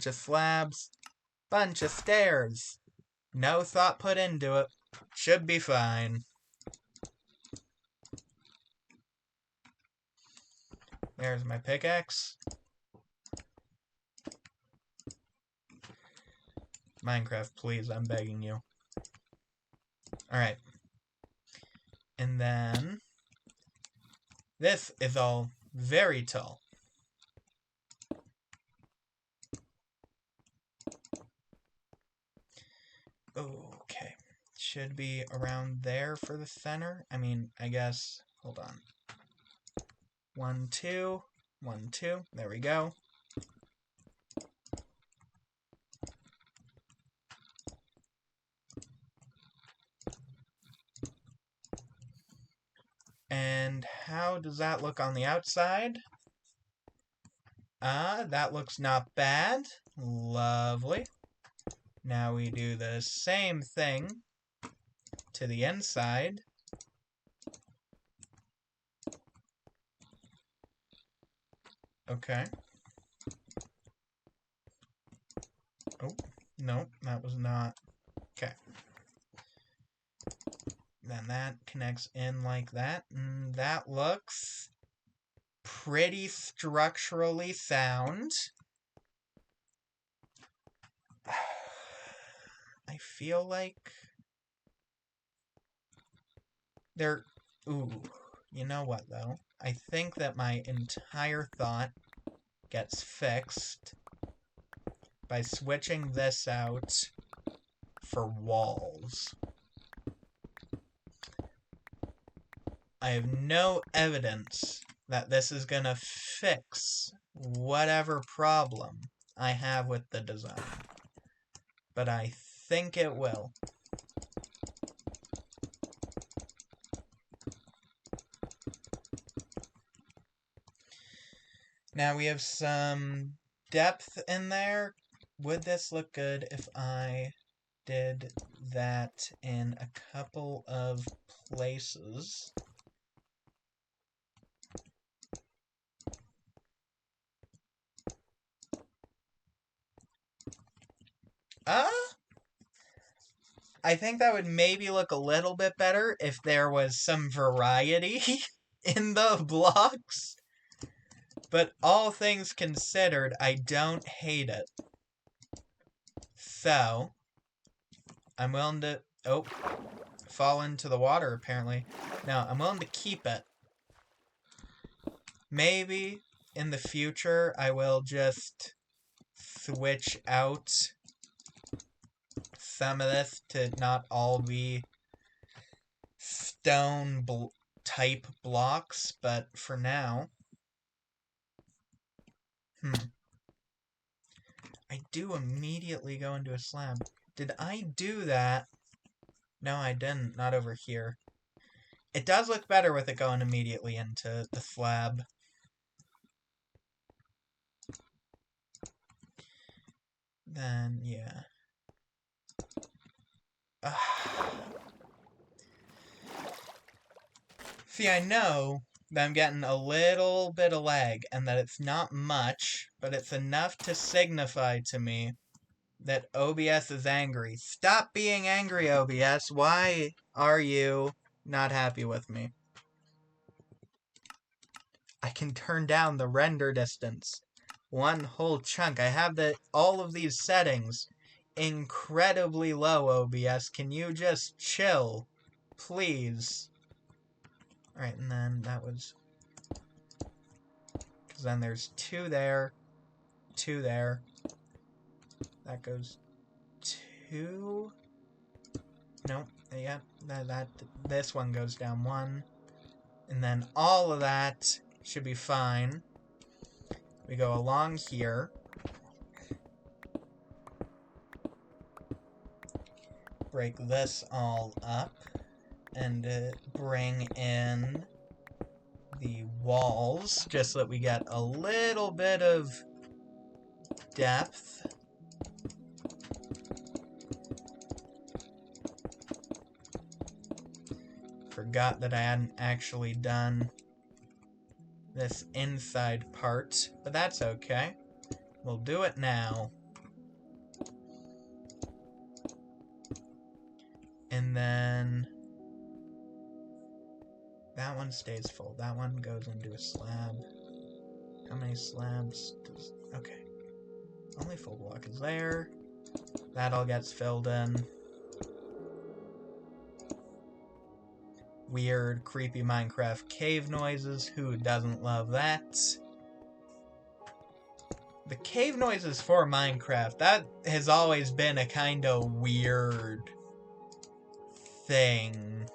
A: of slabs. Bunch of stairs. No thought put into it. Should be fine. There's my pickaxe. Minecraft, please, I'm begging you. Alright. And then this is all very tall. should be around there for the center. I mean, I guess, hold on. 1, 2, 1, 2, there we go. And how does that look on the outside? That looks not bad. Lovely. Now we do the same thing to the inside. Okay. Oh, no, that was not. Okay. Then that connects in like that, and that looks pretty structurally sound. I feel like there... Ooh, you know what, though? I think that my entire thought gets fixed by switching this out for walls. I have no evidence that this is gonna fix whatever problem I have with the design, but I think it will. Now we have some depth in there. Would this look good if I did that in a couple of places? I think that would maybe look a little bit better if there was some variety in the blocks. But all things considered, I don't hate it. So, I'm willing to... Oh, fall into the water, apparently. No, I'm willing to keep it. Maybe in the future, I will just switch out some of this to not all be stone type blocks, but for now... I do immediately go into a slab. Did I do that? No, I didn't. Not over here. It does look better with it going immediately into the slab. Then, yeah. See, I know that I'm getting a little bit of lag, and that it's not much, but it's enough to signify to me that OBS is angry. Stop being angry, OBS. Why are you not happy with me? I can turn down the render distance. One whole chunk. I have all of these settings incredibly low, OBS. Can you just chill? Please. Alright, and then that was... Because then there's 2 there. 2 there. That goes 2... Nope. Yeah, this one goes down 1. And then all of that should be fine. We go along here. Break this all up. And bring in the walls, just so that we get a little bit of depth. Forgot that I hadn't actually done this inside part, but that's okay. We'll do it now. And then... that one stays full. That one goes into a slab. How many slabs does... Okay. Only full block is there. That all gets filled in. Weird, creepy Minecraft cave noises. Who doesn't love that? The cave noises for Minecraft, that has always been a kind of weird thing.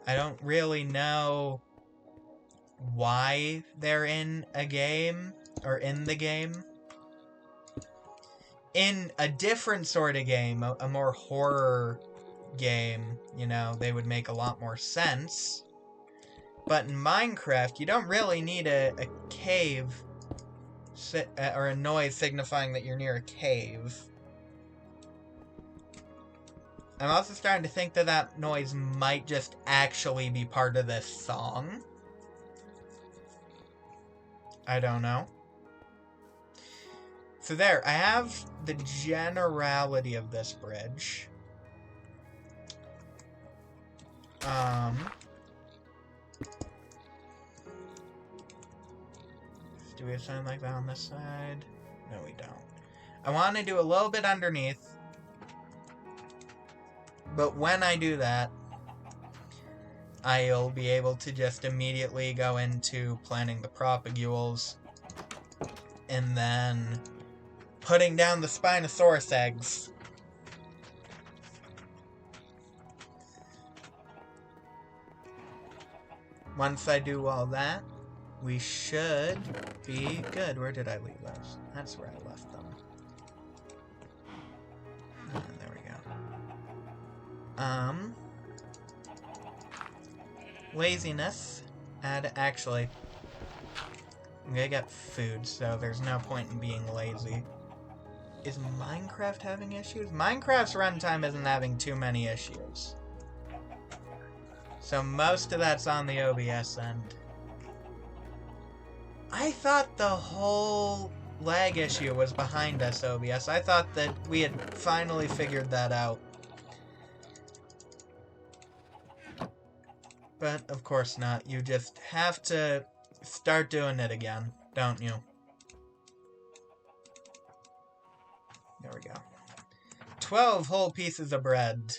A: I don't really know why they're in a game, or in the game. In a different sort of game, a more horror game, you know, they would make a lot more sense. But in Minecraft, you don't really need a cave, or a noise signifying that you're near a cave. I'm also starting to think that that noise might just actually be part of this song. I don't know. So there, I have the generality of this bridge. Do we have something like that on this side? No, we don't. I want to do a little bit underneath. But when I do that, I'll be able to just immediately go into planting the propagules. And then putting down the Spinosaurus eggs. Once I do all that, we should be good. Where did I leave those? That's where I left them. There we go. Laziness. Actually, I'm gonna get food, so there's no point in being lazy. Is Minecraft having issues? Minecraft's runtime isn't having too many issues. So most of that's on the OBS end. I thought the whole lag issue was behind us, OBS. I thought that we had finally figured that out. But, of course not. You just have to start doing it again, don't you? There we go. 12 whole pieces of bread.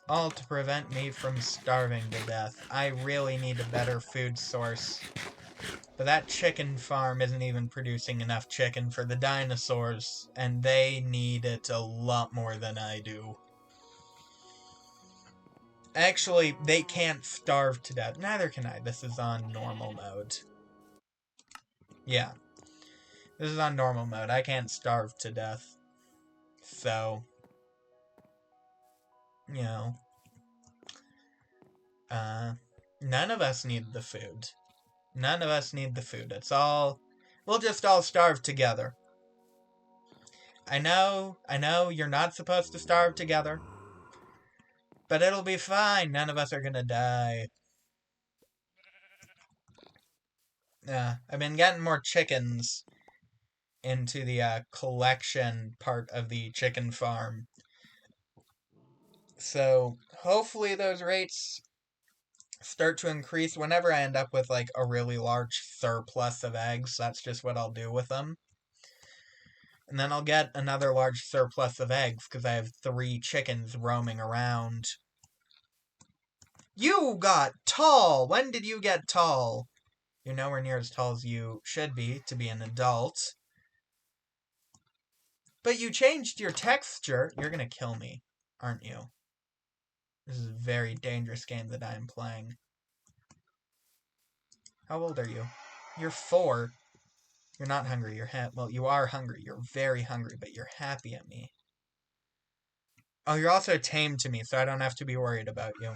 A: All to prevent me from starving to death. I really need a better food source. But that chicken farm isn't even producing enough chicken for the dinosaurs, and they need it a lot more than I do. Actually, they can't starve to death. Neither can I. This is on normal mode. Yeah. This is on normal mode. I can't starve to death. So, you know. None of us need the food. None of us need the food. It's all... We'll just all starve together. I know you're not supposed to starve together. But it'll be fine. None of us are gonna die. I've been getting more chickens into the collection part of the chicken farm. So, hopefully those rates start to increase whenever I end up with, like, a really large surplus of eggs. That's just what I'll do with them. And then I'll get another large surplus of eggs, because I have 3 chickens roaming around. You got tall! When did you get tall? You're nowhere near as tall as you should be to be an adult. But you changed your texture. You're gonna kill me, aren't you? This is a very dangerous game that I'm playing. How old are you? You're 4. You're not hungry. Well, you are hungry. You're very hungry, but you're happy at me. Oh, you're also tame to me, so I don't have to be worried about you.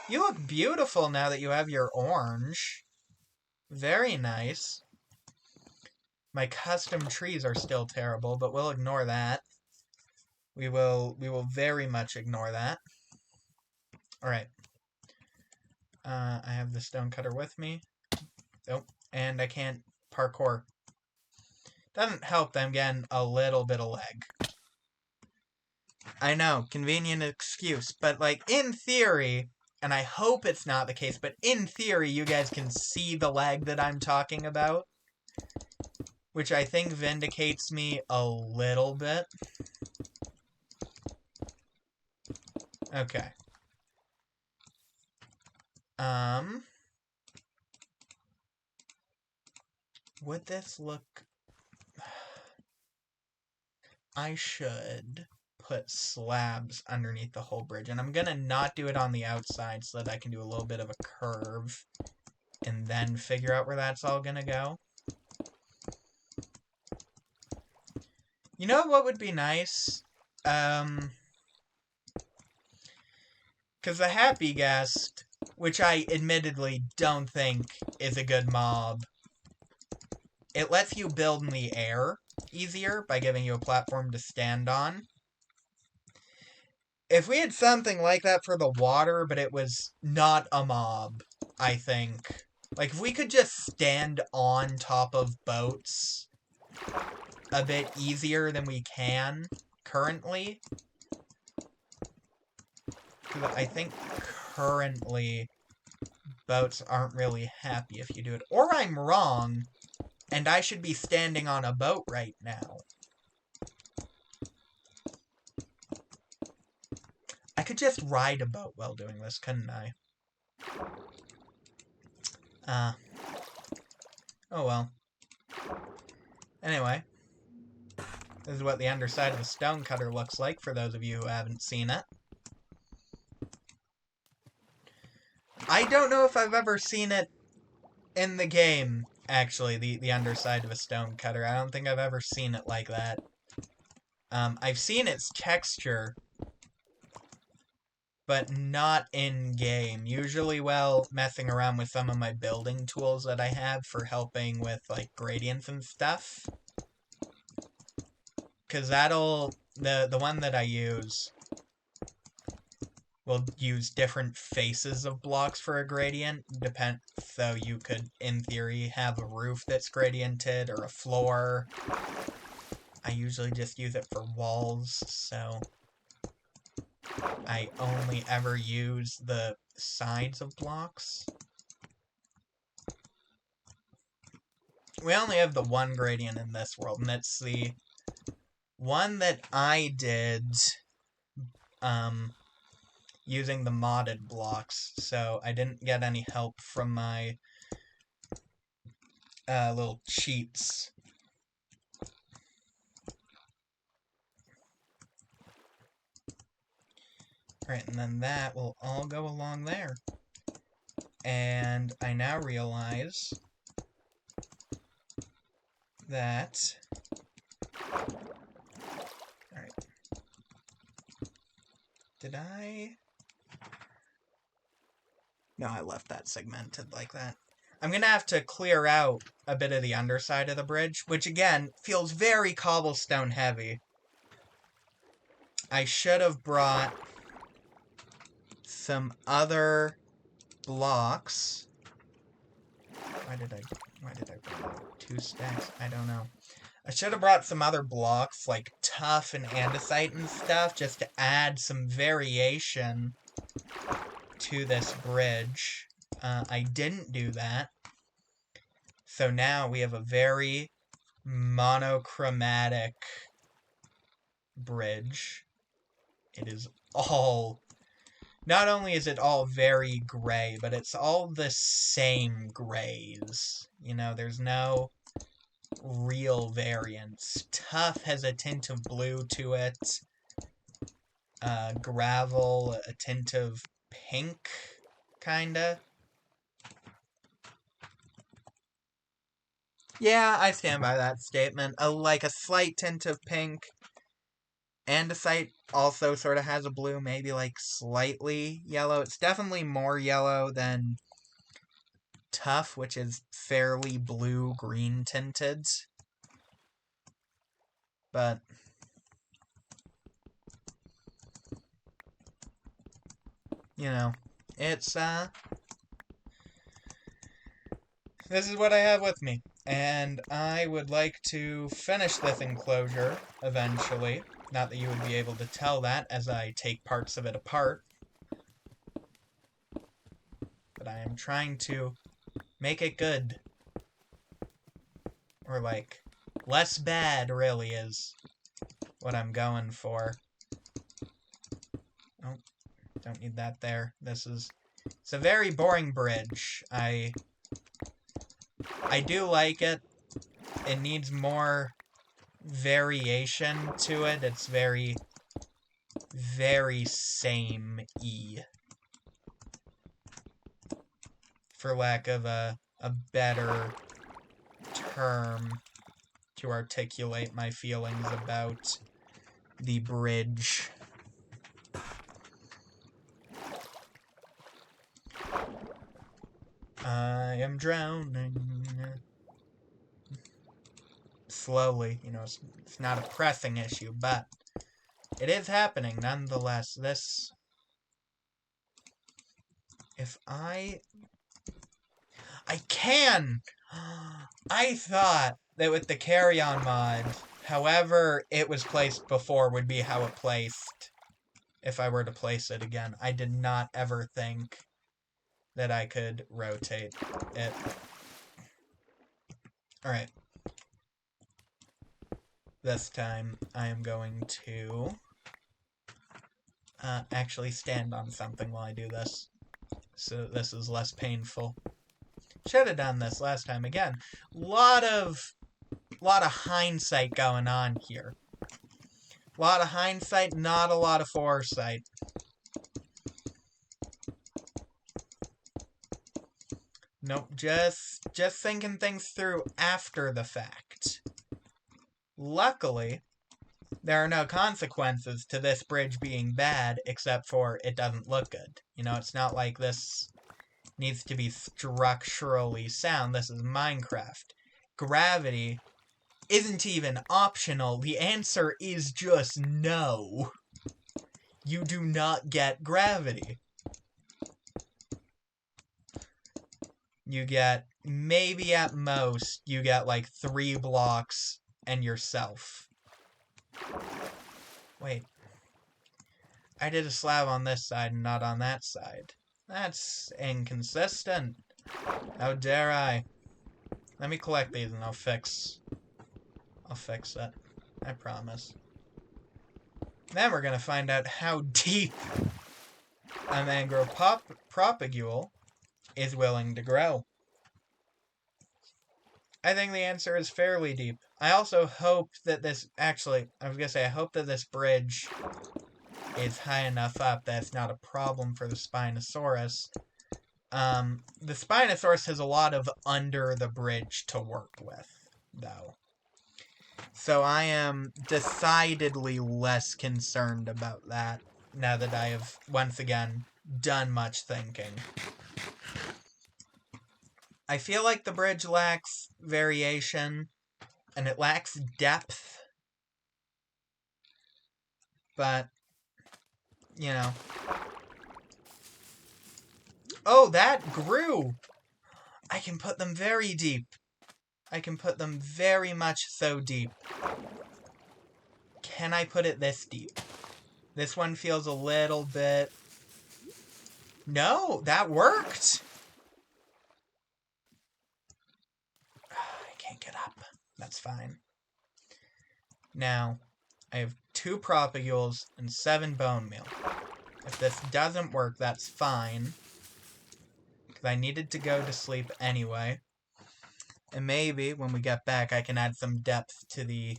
A: You look beautiful now that you have your orange. Very nice. My custom trees are still terrible, but we'll ignore that. We will very much ignore that. Alright. I have the stone cutter with me. Nope. And I can't parkour. Doesn't help that I'm getting a little bit of lag. I know, convenient excuse, but like in theory, and I hope it's not the case, but in theory you guys can see the lag that I'm talking about, which I think vindicates me a little bit. Okay. Would this look... I should put slabs underneath the whole bridge. And I'm gonna not do it on the outside so that I can do a little bit of a curve and then figure out where that's all gonna go. You know what would be nice? Because the Happy Guest, which I admittedly don't think is a good mob, it lets you build in the air easier by giving you a platform to stand on. If we had something like that for the water, but it was not a mob, I think. Like, if we could just stand on top of boats a bit easier than we can currently. Because I think currently boats aren't really happy if you do it. Or I'm wrong, and I should be standing on a boat right now. I could just ride a boat while doing this, couldn't I? Oh well. Anyway. This is what the underside of the stone cutter looks like, for those of you who haven't seen it. I don't know if I've ever seen it in the game, actually, the underside of a stone cutter. I don't think I've ever seen it like that. I've seen its texture, but not in-game. Usually while messing around with some of my building tools that I have for helping with, like, gradients and stuff. Because that'll... The one that I use will use different faces of blocks for a gradient. So you could, in theory, have a roof that's gradiented, or a floor. I usually just use it for walls, so... I only ever use the sides of blocks. We only have the one gradient in this world, and it's the one that I did using the modded blocks, so I didn't get any help from my little cheats. Alright, and then that will all go along there. And I now realize that... Alright. Did I... No, I left that segmented like that. I'm gonna have to clear out a bit of the underside of the bridge, which again, feels very cobblestone heavy. I should have brought some other blocks. Why did I bring 2 stacks? I don't know. I should have brought some other blocks, like tuff and andesite and stuff, just to add some variation to this bridge. I didn't do that. So now we have a very monochromatic bridge. It is all... Not only is it all very gray, but it's all the same grays. You know, there's no real variance. Tuff has a tint of blue to it. Gravel, a tint of pink, kinda. Yeah, I stand by that statement. Like a slight tint of pink. Andesite also sort of has a blue, maybe like slightly yellow. It's definitely more yellow than tuff, which is fairly blue-green tinted. But you know, it's this is what I have with me. And I would like to finish this enclosure eventually. Not that you would be able to tell that as I take parts of it apart. But I am trying to make it good. Or like, less bad really is what I'm going for. Oh, don't need that there. It's a very boring bridge. I do like it. It needs more variation to it. It's very very same-y, for lack of a better term to articulate my feelings about the bridge. I am drowning. Slowly, you know, it's not a pressing issue, but it is happening nonetheless. This... If I can! I thought that with the carry-on mod, however it was placed before would be how it placed if I were to place it again. I did not ever think that I could rotate it. Alright. This time, I am going to actually stand on something while I do this, so this is less painful. Should have done this last time. Again, lot of hindsight going on here. A lot of hindsight, not a lot of foresight. Nope, just thinking things through after the fact. Luckily, there are no consequences to this bridge being bad, except for it doesn't look good. You know, it's not like this needs to be structurally sound. This is Minecraft. Gravity isn't even optional. The answer is just no. You do not get gravity. You get, maybe at most, you get like 3 blocks and yourself. Wait. I did a slab on this side and not on that side. That's inconsistent. How dare I? Let me collect these and I'll fix it. I promise. Then we're gonna find out how deep a mangrove propagule is willing to grow. I think the answer is fairly deep. I also hope that this... Actually, I was gonna say, I hope that this bridge is high enough up that it's not a problem for the Spinosaurus. The Spinosaurus has a lot of under the bridge to work with, though. So I am decidedly less concerned about that, now that I have, once again, done much thinking. I feel like the bridge lacks variation, and it lacks depth. But, you know. Oh, that grew! I can put them very deep. I can put them very much so deep. Can I put it this deep? This one feels a little bit... No, that worked! I can't get up. That's fine. Now, I have 2 propagules and 7 bone meal. If this doesn't work, that's fine. Because I needed to go to sleep anyway. And maybe, when we get back, I can add some depth to the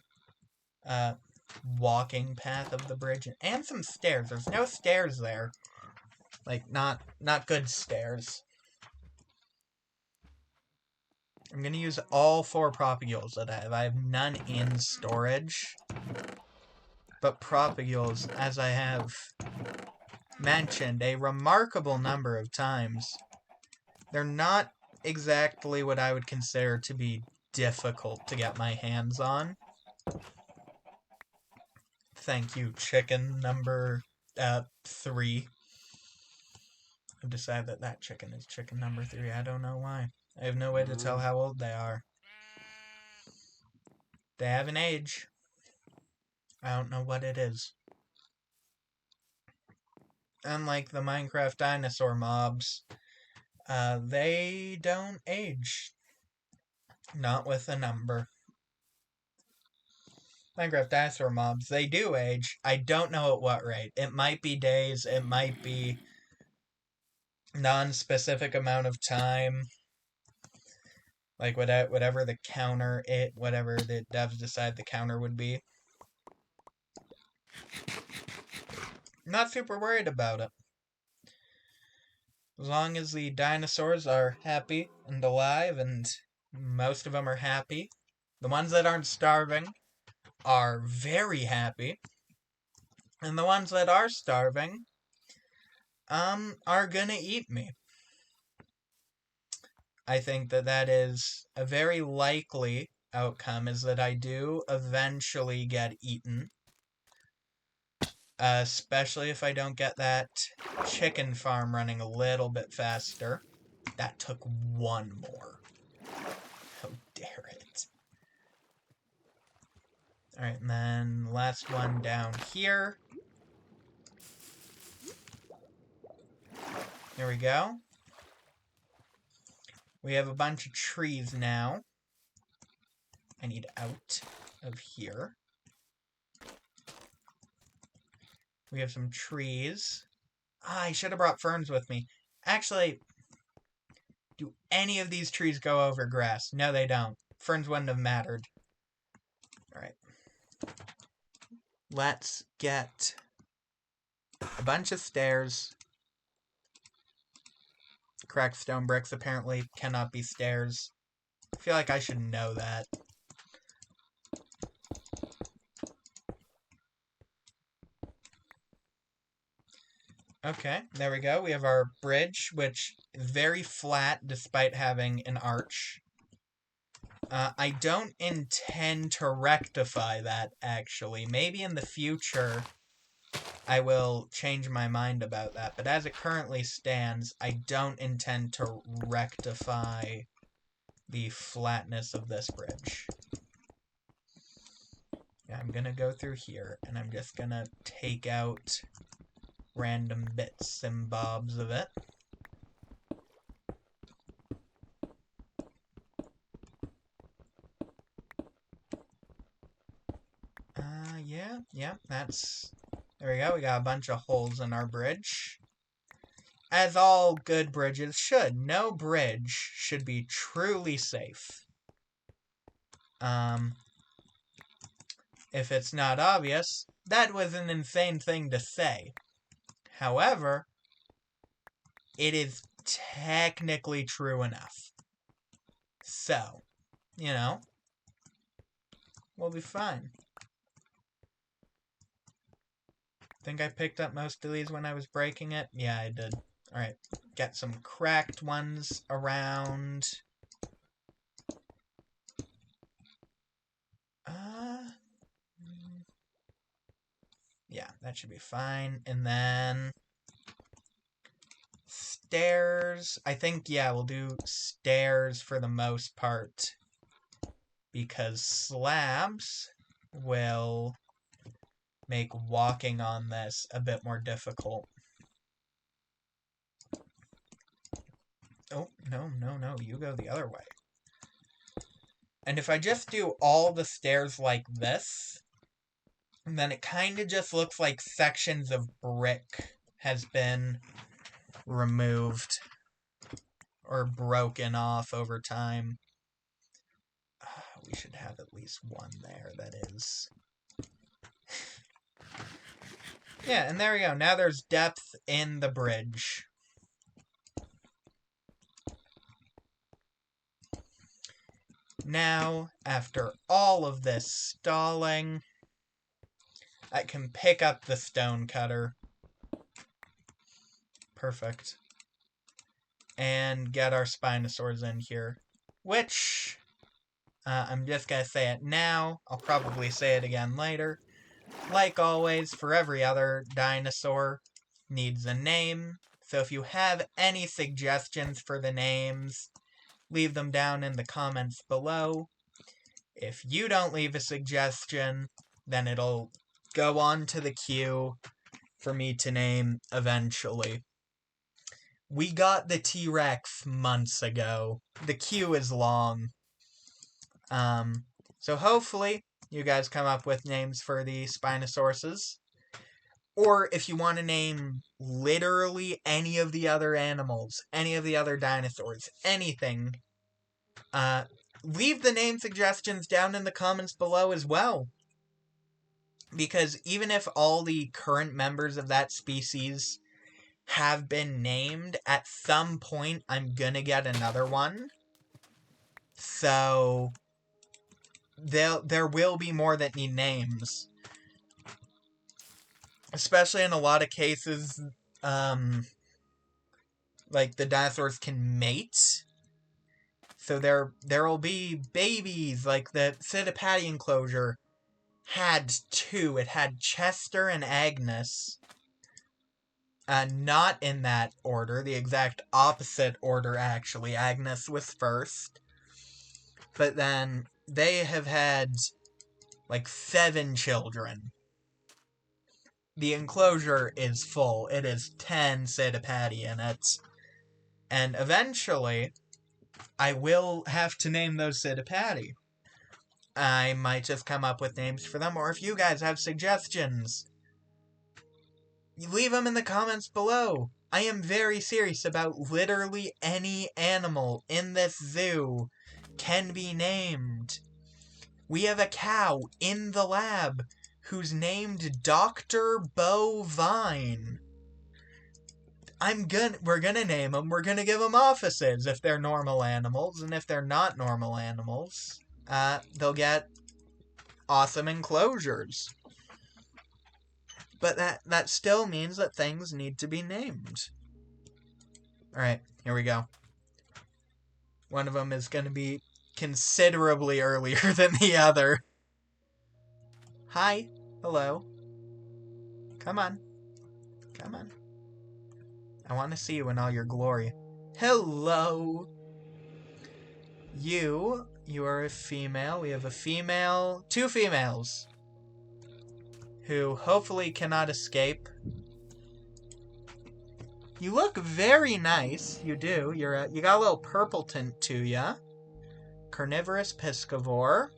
A: walking path of the bridge. And some stairs. There's no stairs there. Like, not good stairs. I'm going to use all 4 propagules that I have. I have none in storage. But propagules, as I have mentioned a remarkable number of times, they're not exactly what I would consider to be difficult to get my hands on. Thank you, chicken number 3. I've decided that that chicken is chicken number 3. I don't know why. I have no way to tell how old they are. They have an age. I don't know what it is. Unlike the Minecraft dinosaur mobs, they don't age. Not with a number. Minecraft dinosaur mobs, they do age. I don't know at what rate. It might be days, it might be non-specific amount of time. Like, whatever the counter, whatever the devs decide the counter would be. not super worried about it. As long as the dinosaurs are happy and alive, and most of them are happy. The ones that aren't starving are very happy. And the ones that are starving, are gonna eat me. I think that that is a very likely outcome, is that I do eventually get eaten. Especially if I don't get that chicken farm running a little bit faster. That took one more. How dare it. Alright, and then last one down here. There we go. We have a bunch of trees now. I need out of here. We have some trees. Ah, I should have brought ferns with me. Actually, do any of these trees go over grass? No, they don't. Ferns wouldn't have mattered. Alright. Let's get a bunch of stairs. Cracked stone bricks apparently cannot be stairs. I feel like I should know that. Okay, there we go. We have our bridge, which is very flat despite having an arch. I don't intend to rectify that, actually. Maybe in the future I will change my mind about that, but as it currently stands, I don't intend to rectify the flatness of this bridge. Yeah, I'm gonna go through here, and I'm just gonna take out random bits and bobs of it. Yeah, that's... There we go, we got a bunch of holes in our bridge. As all good bridges should. No bridge should be truly safe. If it's not obvious, that was an insane thing to say. However, it is technically true enough. So, you know, we'll be fine. Think I picked up most of these when I was breaking it? Yeah, I did. Alright, get some cracked ones around. Yeah, that should be fine. And then stairs. I think, yeah, we'll do stairs for the most part, because slabs will make walking on this a bit more difficult. Oh, no, you go the other way. And if I just do all the stairs like this, then it kind of just looks like sections of brick has been removed or broken off over time. We should have at least one there, that is. Yeah, and there we go. Now there's depth in the bridge. Now, after all of this stalling, I can pick up the stone cutter. Perfect. And get our Spinosaurs in here. Which, I'm just gonna say it now. I'll probably say it again later. Like always, for every other dinosaur, needs a name. So if you have any suggestions for the names, leave them down in the comments below. If you don't leave a suggestion, then it'll go on to the queue for me to name eventually. We got the T-Rex months ago. The queue is long. So hopefully you guys come up with names for the Spinosauruses. Or if you want to name literally any of the other animals, any of the other dinosaurs, anything, leave the name suggestions down in the comments below as well. Because even if all the current members of that species have been named, at some point I'm gonna get another one. So there will be more that need names. Especially in a lot of cases, like the dinosaurs can mate. So there will be babies, like the Psittipati enclosure had two. It had Chester and Agnes. Not in that order, the exact opposite order, actually. Agnes was first. But then they have had, like, 7 children. The enclosure is full. It is 10 Psittipati in it. And eventually, I will have to name those Psittipati. I might just come up with names for them, or if you guys have suggestions, leave them in the comments below. I am very serious about literally any animal in this zoo can be named. We have a cow in the lab who's named Dr. Bovine. We're gonna name them. We're gonna give them offices if they're normal animals, and if they're not normal animals, they'll get awesome enclosures. But that still means that things need to be named. Alright, here we go. One of them is going to be considerably earlier than the other. Hi. Hello. Come on. Come on. I want to see you in all your glory. Hello. You are a female. We have a female, 2 females, who hopefully cannot escape. You look very nice. You do. You got a little purple tint to ya. Carnivorous piscivore.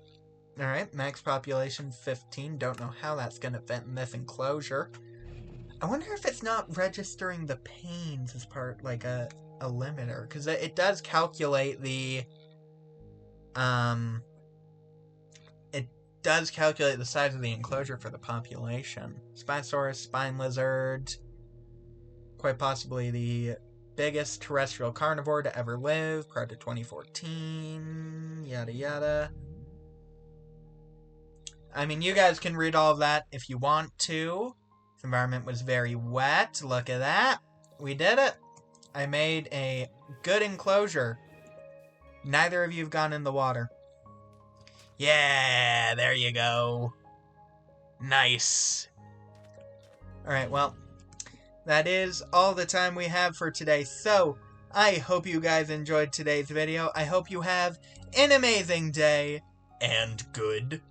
A: Alright, max population 15. Don't know how that's gonna fit in this enclosure. I wonder if it's not registering the pains as part, like, a limiter. Because it does calculate the... It does calculate the size of the enclosure for the population. Spinosaurus, spine lizard. Quite possibly the biggest terrestrial carnivore to ever live prior to 2014. Yada yada. I mean, you guys can read all of that if you want to. This environment was very wet. Look at that. We did it. I made a good enclosure. Neither of you have gone in the water. Yeah, there you go. Nice. Alright, well, that is all the time we have for today. So, I hope you guys enjoyed today's video. I hope you have an amazing day. And goodbye.